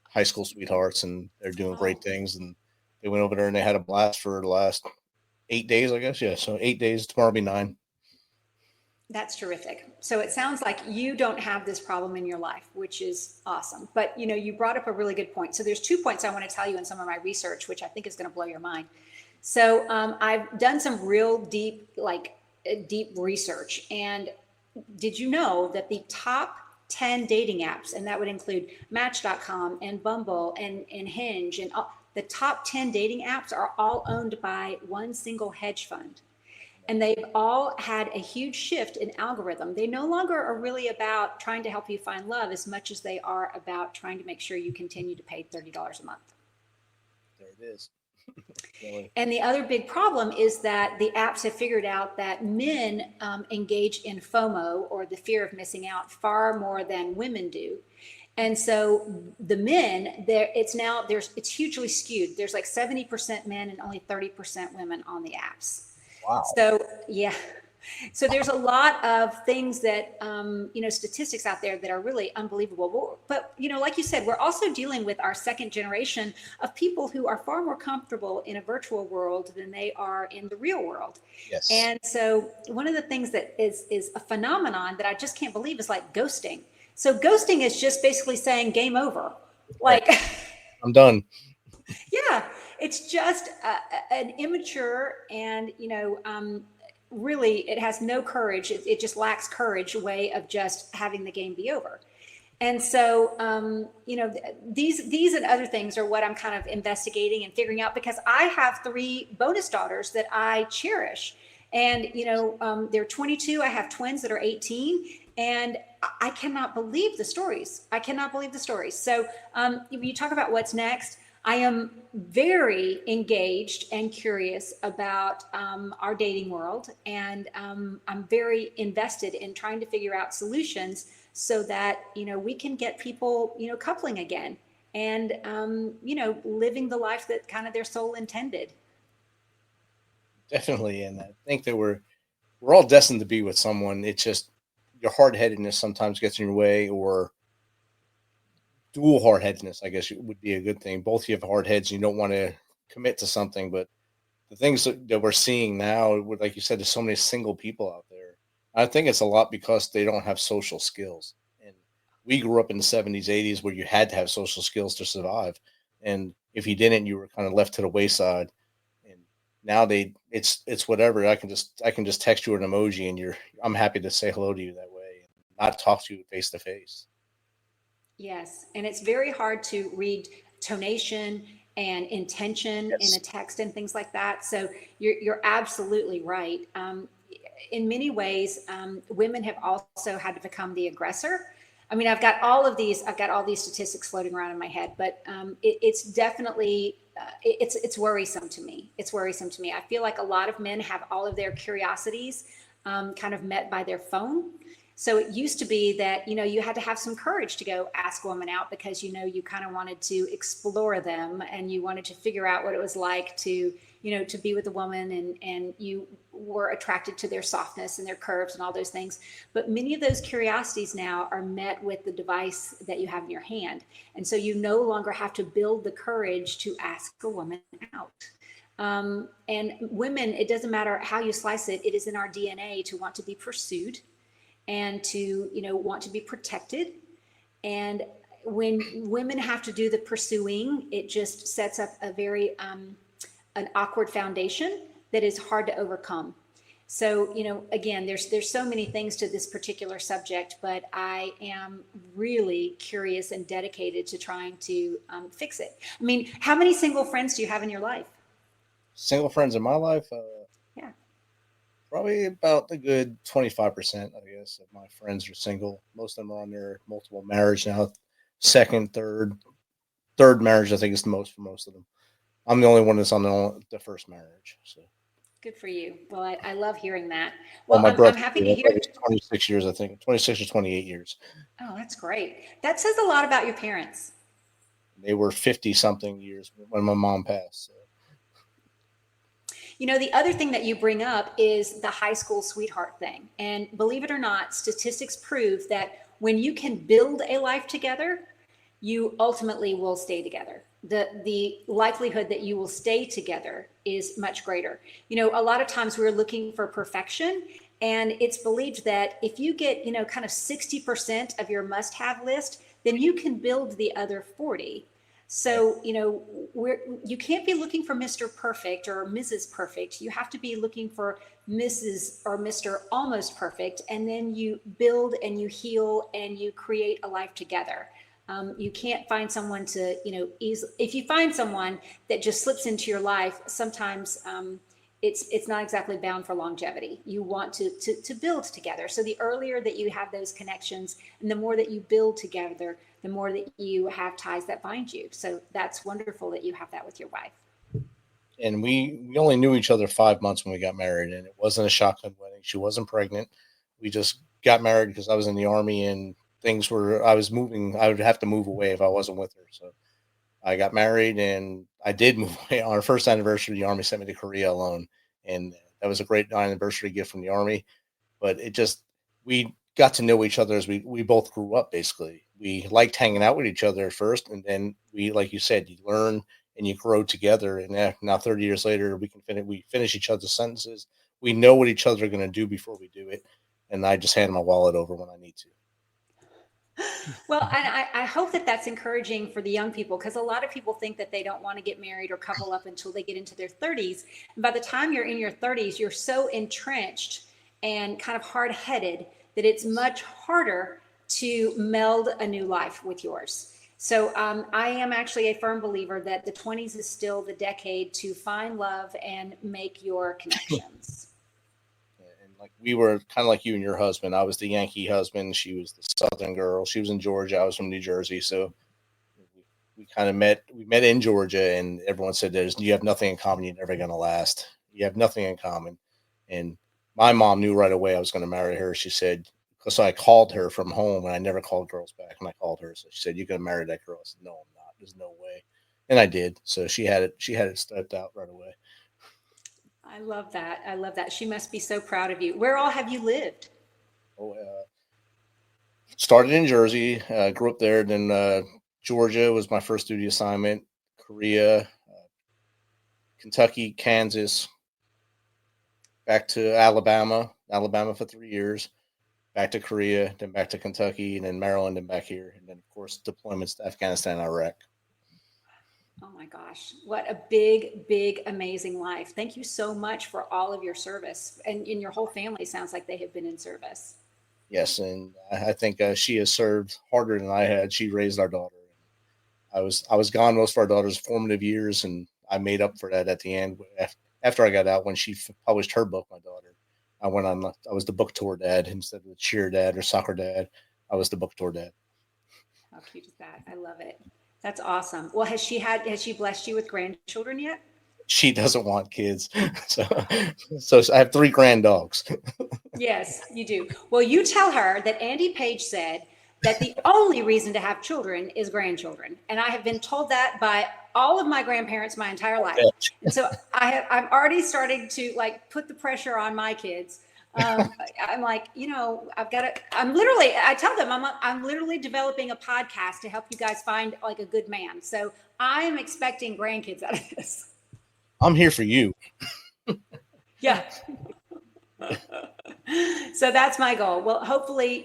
high school sweethearts, and they're doing great things. And they went over there and they had a blast for the last 8 days, I guess. Yeah, so 8 days. Tomorrow will be 9. That's terrific. So it sounds like you don't have this problem in your life, which is awesome. But, you brought up a really good point. So there's 2 points I want to tell you in some of my research, which I think is going to blow your mind. So I've done some real deep research. And did you know that the top 10 dating apps, and that would include Match.com and Bumble and Hinge, and the top 10 dating apps are all owned by one single hedge fund. And they've all had a huge shift in algorithm. They no longer are really about trying to help you find love as much as they are about trying to make sure you continue to pay $30 a month. There it is. And the other big problem is that the apps have figured out that men engage in FOMO, or the fear of missing out, far more than women do. And so the men, it's hugely skewed. There's like 70% men and only 30% women on the apps. Wow. So, yeah. So there's a lot of things that, statistics out there that are really unbelievable. But, like you said, we're also dealing with our second generation of people who are far more comfortable in a virtual world than they are in the real world. Yes. And so one of the things that is a phenomenon that I just can't believe is like ghosting. So ghosting is just basically saying game over. Like, I'm done. Yeah, it's just an immature and, really, it has no courage. It just lacks courage way of just having the game be over. And so, these and other things are what I'm kind of investigating and figuring out, because I have 3 bonus daughters that I cherish. And, they're 22. I have twins that are 18. And I cannot believe the stories. So you talk about what's next. I am very engaged and curious about our dating world, and I'm very invested in trying to figure out solutions so that, we can get people, coupling again and, living the life that kind of their soul intended. Definitely. And I think that we're all destined to be with someone. It's just your hard-headedness sometimes gets in your way, or dual hard-headedness, I guess, would be a good thing. Both of you have hard heads and you don't want to commit to something. But the things that we're seeing now, like you said, there's so many single people out there. I think it's a lot because they don't have social skills. And we grew up in the 70s, 80s, where you had to have social skills to survive. And if you didn't, you were kind of left to the wayside. And now it's whatever. I can just text you an emoji and I'm happy to say hello to you that way and not talk to you face to face. Yes. And it's very hard to read tonation and intention in a text and things like that. So you're absolutely right. In many ways, women have also had to become the aggressor. I mean, I've got all these statistics floating around in my head, but it's definitely, it's worrisome to me. I feel like a lot of men have all of their curiosities kind of met by their phone. So it used to be that, you had to have some courage to go ask a woman out because, you kind of wanted to explore them and you wanted to figure out what it was like to, to be with a woman, and you were attracted to their softness and their curves and all those things. But many of those curiosities now are met with the device that you have in your hand. And so you no longer have to build the courage to ask a woman out. And women, it doesn't matter how you slice it, it is in our DNA to want to be pursued and to, want to be protected. And when women have to do the pursuing, it just sets up a very, an awkward foundation that is hard to overcome. So, again, there's so many things to this particular subject, but I am really curious and dedicated to trying to fix it. I mean, how many single friends do you have in your life? Single friends in my life? Yeah. Probably about a good 25%, I guess, of my friends are single. Most of them are on their multiple marriage now. Second, third marriage, I think, is the most for most of them. I'm the only one that's on the first marriage. So good for you. Well, I love hearing that. Well, Well, my brother, I'm happy to hear. 26 years, I think, 26 or 28 years. Oh, that's great. That says a lot about your parents. They were 50-something years when my mom passed. So. The other thing that you bring up is the high school sweetheart thing. And believe it or not, statistics prove that when you can build a life together, you ultimately will stay together. The likelihood that you will stay together is much greater. A lot of times we're looking for perfection, and it's believed that if you get, kind of 60% of your must-have list, then you can build the other 40. So, you can't be looking for Mr. Perfect or Mrs. Perfect. You have to be looking for Mrs. or Mr. Almost Perfect. And then you build and you heal and you create a life together. You can't find someone to, if you find someone that just slips into your life, sometimes it's not exactly bound for longevity. You want to build together. So the earlier that you have those connections and the more that you build together, the more that you have ties that bind you. So that's wonderful that you have that with your wife. And we only knew each other 5 months when we got married, and it wasn't a shotgun wedding. She wasn't pregnant. We just got married because I was in the Army and I was moving. I would have to move away if I wasn't with her. So I got married and I did move away. On our first anniversary, the Army sent me to Korea alone. And that was a great anniversary gift from the Army. But we got to know each other as we both grew up, basically. We liked hanging out with each other at first. And then like you said, you learn and you grow together. And now 30 years later, we finish each other's sentences. We know what each other are going to do before we do it. And I just hand my wallet over when I need to. Well, and I hope that that's encouraging for the young people, because a lot of people think that they don't want to get married or couple up until they get into their 30s. And by the time you're in your 30s, you're so entrenched and kind of hard-headed that it's much harder to meld a new life with yours. So I am actually a firm believer that the 20s is still the decade to find love and make your connections. Like we were kind of like you and your husband. I was the Yankee husband. She was the Southern girl. She was in Georgia. I was from New Jersey. So we kind of met. We met in Georgia, and everyone said, "You have nothing in common. You're never going to last. You have nothing in common." And my mom knew right away I was going to marry her. She said, because I called her from home, and I never called girls back. And I called her, so she said, "You're going to marry that girl." I said, "No, I'm not. There's no way." And I did. So she had it stepped out right away. I love that. I love that. She must be so proud of you. Where all have you lived? Started in Jersey, grew up there. Then Georgia was my first duty assignment. Korea, Kentucky, Kansas, back to Alabama for 3 years, back to Korea, then back to Kentucky, and then Maryland, and back here. And then, of course, deployments to Afghanistan and Iraq. Oh my gosh, what a big, big, amazing life. Thank you so much for all of your service. And your whole family sounds like they have been in service. Yes, and I think she has served harder than I had. She raised our daughter. I was gone most of our daughter's formative years, and I made up for that at the end. After I got out, when she published her book, my daughter, I was the book tour dad instead of the cheer dad or soccer dad. I was the book tour dad. How cute is that? I love it. That's awesome. Well, has she blessed you with grandchildren yet? she doesn't want kids. So I have 3 grand dogs. Yes, you do. Well, you tell her that Andy Paige said that the only reason to have children is grandchildren. And I have been told that by all of my grandparents my entire life. And so I'm already starting to like put the pressure on my kids. I'm like, I tell them I'm literally developing a podcast to help you guys find like a good man. So I am expecting grandkids out of this. I'm here for you. Yeah. So that's my goal. Well, hopefully,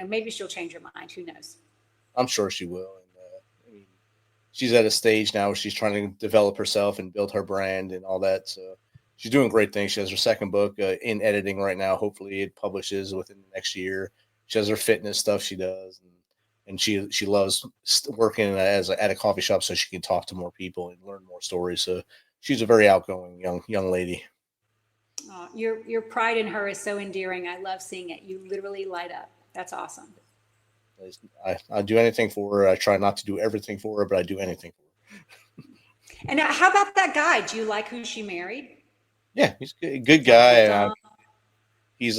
maybe she'll change her mind. Who knows? I'm sure she will. And she's at a stage now where she's trying to develop herself and build her brand and all that. So she's doing great things. She has her second book in editing right now. Hopefully it publishes within the next year. She has her fitness stuff she does. And she loves working at a coffee shop so she can talk to more people and learn more stories. So she's a very outgoing young lady. Oh, your pride in her is so endearing. I love seeing it. You literally light up. That's awesome. I do anything for her. I try not to do everything for her, but I do anything for her. And how about that guy? Do you like who she married? Yeah, he's a good guy. He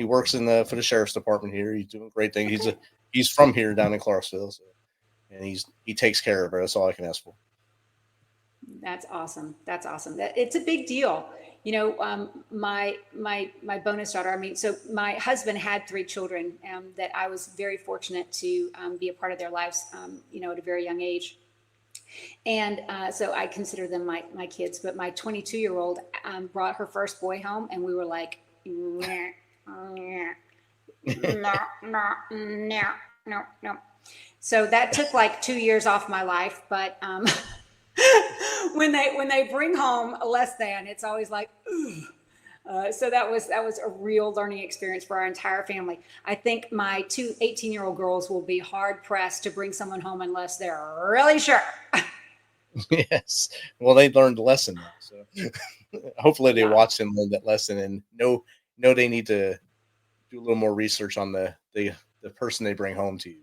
works for the sheriff's department here. He's doing great things. Okay. He's from here down in Clarksville, and he takes care of her. That's all I can ask for. That's awesome. That's awesome. It's a big deal. My bonus daughter, so my husband had 3 children that I was very fortunate to be a part of their lives, at a very young age. And so I consider them my kids. But my 22-year-old brought her first boy home, and we were like, no. So that took like 2 years off my life. But when they bring home a less than, it's always like, so that was a real learning experience for our entire family. I think my 2 18-year-old girls will be hard pressed to bring someone home unless they're really sure. Yes. Well, they learned the lesson now, so hopefully they watch and learn that lesson and know they need to do a little more research on the person they bring home to you.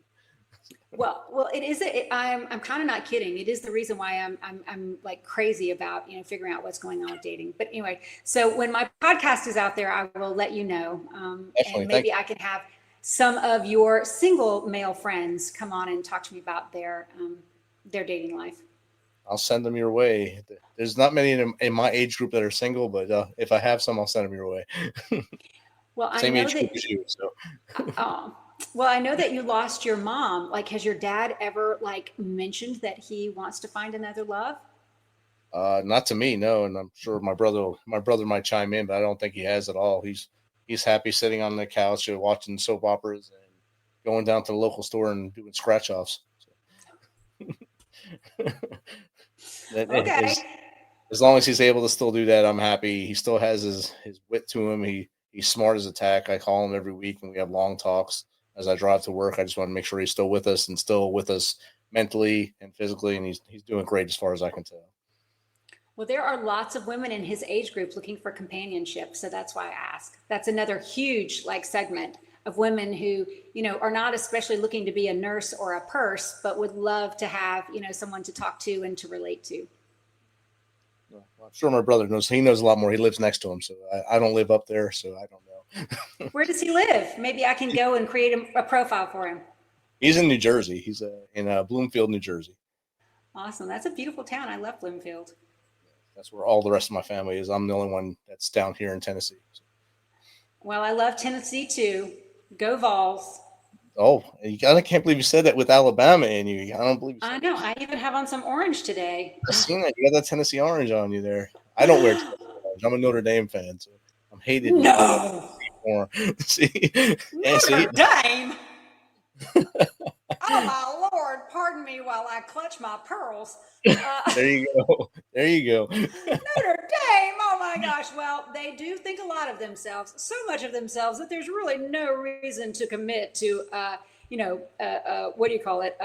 Well, it is. I'm kind of not kidding. It is the reason why I'm like crazy about figuring out what's going on with dating. But anyway, so when my podcast is out there, I will let you know, and maybe I can have some of your single male friends come on and talk to me about their dating life. I'll send them your way. There's not many in my age group that are single, but if I have some, I'll send them your way. Well, Same I know age group as you. So. Well, I know that you lost your mom. Like, has your dad ever mentioned that he wants to find another love? Not to me, no. And I'm sure my brother might chime in, but I don't think he has at all. He's happy sitting on the couch watching soap operas and going down to the local store and doing scratch offs. So. Okay. As long as he's able to still do that, I'm happy. He still has his wit to him. He's smart as a tack. I call him every week and we have long talks as I drive to work. I just want to make sure he's still with us and still with us mentally and physically. And he's doing great as far as I can tell. Well, there are lots of women in his age group looking for companionship. So that's why I ask. That's another huge segment of women who, are not especially looking to be a nurse or a purse, but would love to have, someone to talk to and to relate to. Well, I'm sure my brother knows. He knows a lot more. He lives next to him. So I don't live up there. So I don't know. Where does he live? Maybe I can go and create a profile for him. He's in New Jersey. He's in Bloomfield, New Jersey. Awesome. That's a beautiful town. I love Bloomfield. That's where all the rest of my family is. I'm the only one that's down here in Tennessee. So. Well, I love Tennessee too. Go Vols. Oh, I can't believe you said that with Alabama in you. I don't believe you said I know. I even have on some orange today. I've seen that. You got that Tennessee orange on you there. I don't wear Tennessee orange. I'm a Notre Dame fan, so I'm hated. No. See? Notre Dame? Oh, my Lord. Pardon me while I clutch my pearls. There you go. Notre Dame. Oh, my gosh. Well, they do think a lot of themselves, so much of themselves that there's really no reason to commit to, what do you call it?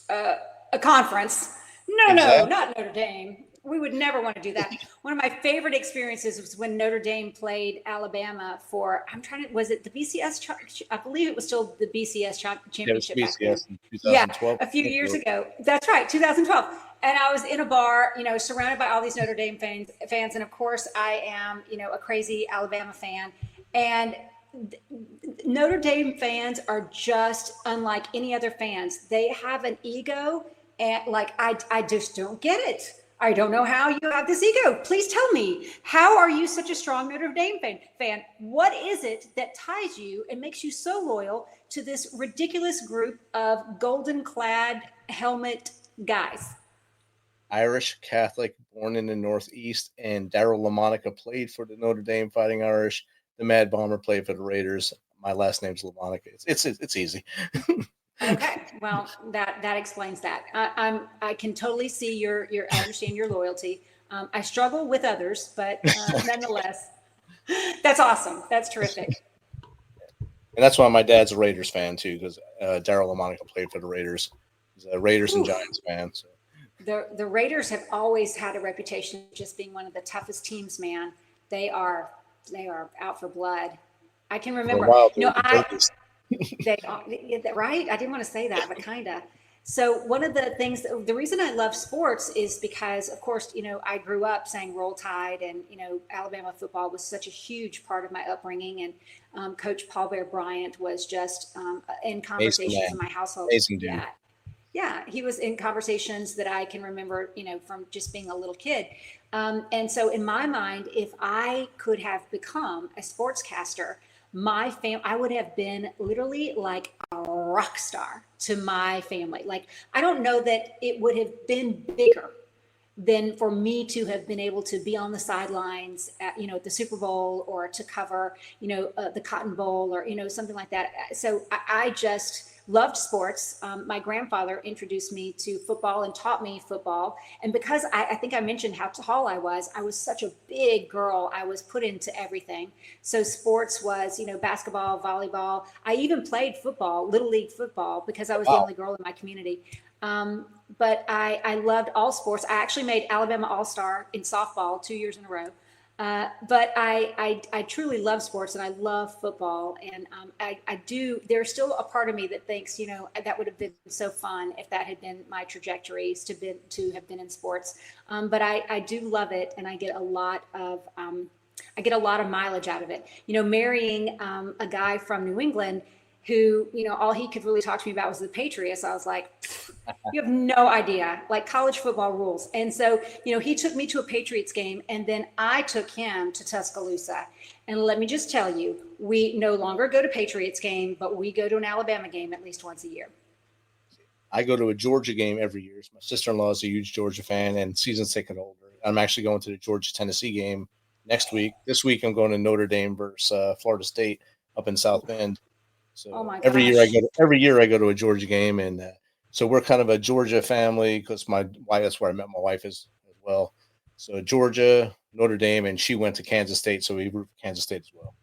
A conference. No, not Notre Dame. We would never want to do that. One of my favorite experiences was when Notre Dame played Alabama for, was it the BCS? I believe it was still the BCS championship. Yeah, it was BCS in 2012. Yeah, a few years ago. That's right, 2012. and I was in a bar, surrounded by all these Notre Dame fans. And of course I am, a crazy Alabama fan. And Notre Dame fans are just unlike any other fans. They have an ego, and I just don't get it. I don't know how you have this ego. Please tell me, how are you such a strong Notre Dame fan? What is it that ties you and makes you so loyal to this ridiculous group of golden clad helmet guys? Irish Catholic, born in the Northeast, and Daryl LaMonica played for the Notre Dame Fighting Irish. The Mad Bomber played for the Raiders. My last name's LaMonica. It's easy. Okay, well, that explains that. I can totally see I understand your loyalty. I struggle with others, but nonetheless, that's awesome. That's terrific. And that's why my dad's a Raiders fan too, because Daryl LaMonica played for the Raiders. He's a Raiders and Giants fan. So. The Raiders have always had a reputation of just being one of the toughest teams, man. They are out for blood. I can remember, they right? I didn't want to say that, but kind of. So one of the things, the reason I love sports is because, of course, I grew up saying Roll Tide, and, Alabama football was such a huge part of my upbringing. And Coach Paul Bear Bryant was just in conversations in my household. Amazing dude. Yeah, he was in conversations that I can remember, from just being a little kid. And so in my mind, if I could have become a sportscaster, I would have been literally like a rock star to my family. Like, I don't know that it would have been bigger than for me to have been able to be on the sidelines at the Super Bowl, or to cover, the Cotton Bowl, or, something like that. So I just loved sports. My grandfather introduced me to football and taught me football. And because I think I mentioned how tall I was such a big girl. I was put into everything. So sports was, basketball, volleyball. I even played football, Little League football, because I was the only girl in my community. But I loved all sports. I actually made Alabama All-Star in softball 2 years in a row. But I truly love sports, and I love football. And I do, there's still a part of me that thinks, that would have been so fun if that had been my trajectories to have been in sports. But I do love it, and I get a lot of mileage out of it. Marrying a guy from New England who, all he could really talk to me about was the Patriots. I was like, you have no idea, like college football rules. And so, he took me to a Patriots game, and then I took him to Tuscaloosa. And let me just tell you, we no longer go to Patriots game, but we go to an Alabama game at least once a year. I go to a Georgia game every year. My sister-in-law is a huge Georgia fan and season ticket holder. I'm actually going to the Georgia-Tennessee game next week. This week I'm going to Notre Dame versus Florida State up in South Bend. So every year I go to a Georgia game, and so we're kind of a Georgia family, because my wife, that's where I met my wife as well. So Georgia, Notre Dame, and she went to Kansas State, so we root for Kansas State as well.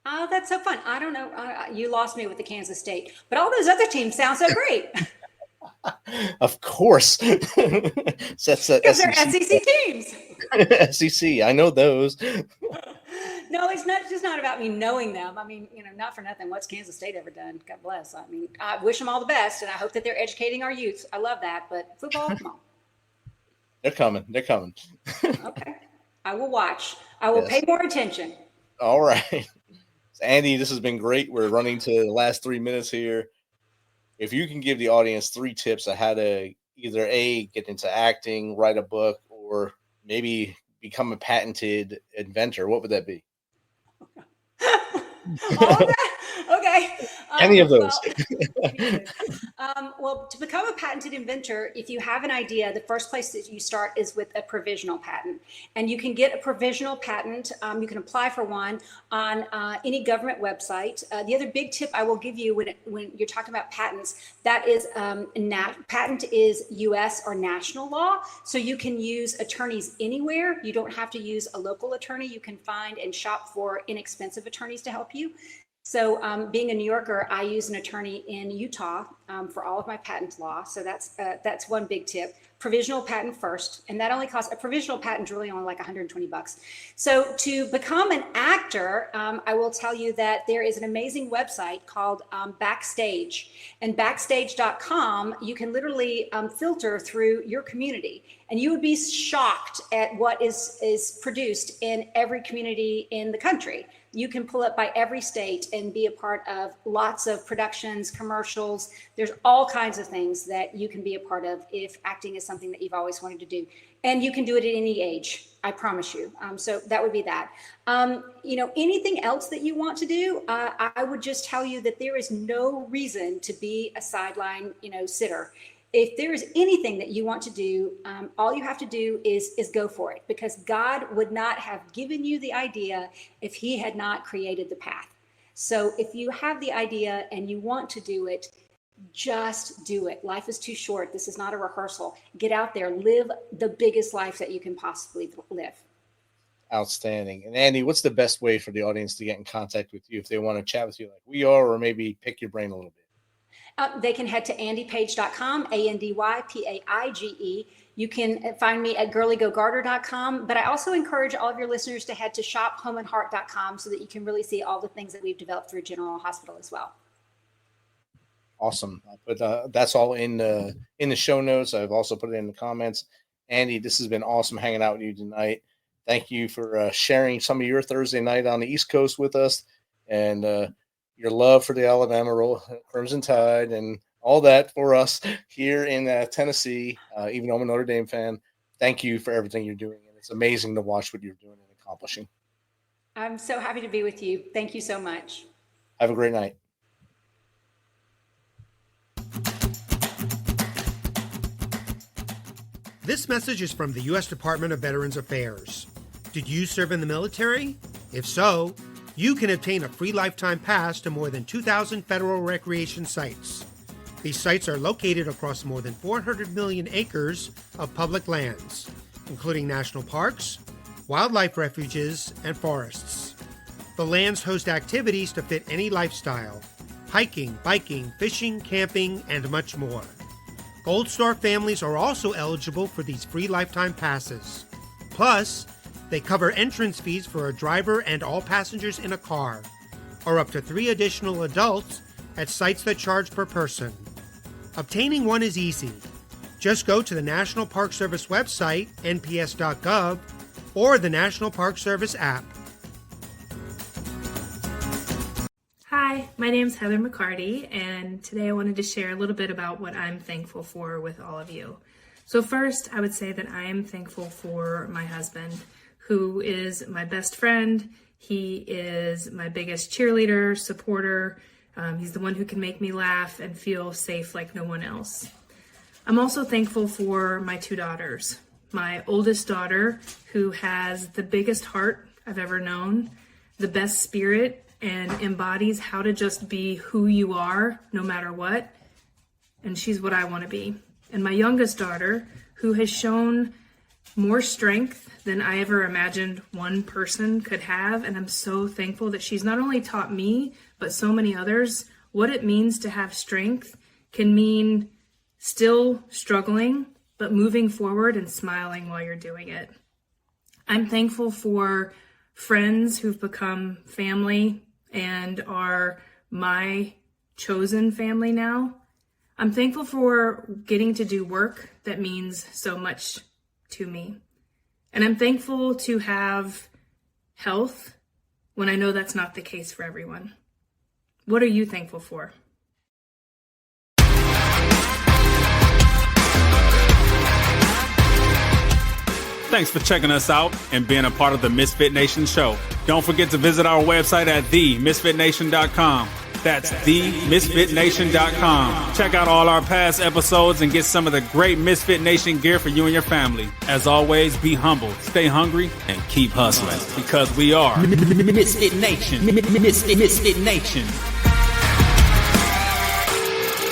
Oh, that's so fun. I don't know. You lost me with the Kansas State, but all those other teams sound so great. Of course. Because they're SEC teams. SEC, I know those. No, it's just not about me knowing them. I mean, not for nothing. What's Kansas State ever done? God bless. I mean, I wish them all the best, and I hope that they're educating our youth. I love that. But football, come on. They're coming. Okay. I will watch. I will pay more attention. All right. So Andy, this has been great. We're running to the last 3 minutes here. If you can give the audience 3 tips on how to either A, get into acting, write a book, or maybe become a patented inventor, what would that be? Okay. Any of those. Well, to become a patented inventor, if you have an idea, the first place that you start is with a provisional patent. And you can get a provisional patent. You can apply for one on any government website. The other big tip I will give you when you're talking about patents, that is patent is U.S. or national law. So you can use attorneys anywhere. You don't have to use a local attorney. You can find and shop for inexpensive attorneys to help you. So being a New Yorker, I use an attorney in Utah for all of my patent law. So that's one big tip. Provisional patent first, and that only costs, a provisional patent really only like $120. So to become an actor, I will tell you that there is an amazing website called Backstage, and backstage.com, you can literally filter through your community, and you would be shocked at what is produced in every community in the country. You can pull up by every state and be a part of lots of productions, commercials. There's all kinds of things that you can be a part of if acting is something that you've always wanted to do. And you can do it at any age, I promise you. So that would be that. Anything else that you want to do, I would just tell you that there is no reason to be a sideline, sitter. If there is anything that you want to do, all you have to do is go for it, because God would not have given you the idea if he had not created the path. So if you have the idea and you want to do it, just do it. Life is too short. This is not a rehearsal. Get out there, live the biggest life that you can possibly live. Outstanding. And Andy, what's the best way for the audience to get in contact with you if they want to chat with you like we are, or maybe pick your brain a little bit? They can head to andypaige.com, ANDYPAIGE. You can find me at GirlyGoGarter.com, but I also encourage all of your listeners to head to shophomeandheart.com so that you can really see all the things that we've developed through General Hospital as well. Awesome. But that's all in the show notes. I've also put it in the comments. Andy, this has been awesome hanging out with you tonight. Thank you for sharing some of your Thursday night on the East Coast with us, and your love for the Alabama Crimson Tide and all that for us here in Tennessee, even though I'm a Notre Dame fan. Thank you for everything you're doing. And it's amazing to watch what you're doing and accomplishing. I'm so happy to be with you. Thank you so much. Have a great night. This message is from the U.S. Department of Veterans Affairs. Did you serve in the military? If so, you can obtain a free lifetime pass to more than 2,000 federal recreation sites. These sites are located across more than 400 million acres of public lands, including national parks, wildlife refuges, and forests. The lands host activities to fit any lifestyle: hiking, biking, fishing, camping, and much more. Gold Star families are also eligible for these free lifetime passes. Plus, they cover entrance fees for a driver and all passengers in a car, or up to 3 additional adults at sites that charge per person. Obtaining one is easy. Just go to the National Park Service website, nps.gov, or the National Park Service app. Hi, my name's Heather McCarty, and today I wanted to share a little bit about what I'm thankful for with all of you. So first, I would say that I am thankful for my husband, who is my best friend. He is my biggest cheerleader, supporter. He's the one who can make me laugh and feel safe like no one else. I'm also thankful for my 2 daughters. My oldest daughter, who has the biggest heart I've ever known, the best spirit, and embodies how to just be who you are no matter what. And she's what I want to be. And my youngest daughter, who has shown more strength than I ever imagined one person could have. And I'm so thankful that she's not only taught me, but so many others, what it means to have strength can mean still struggling, but moving forward and smiling while you're doing it. I'm thankful for friends who've become family and are my chosen family now. I'm thankful for getting to do work that means so much to me. And I'm thankful to have health when I know that's not the case for everyone. What are you thankful for? Thanks for checking us out and being a part of the Misfit Nation Show. Don't forget to visit our website at themisfitnation.com. That's themisfitnation.com. Check out all our past episodes and get some of the great Misfit Nation gear for you and your family. As always, be humble, stay hungry, and keep hustling, because we are Misfit Nation. Misfit Nation.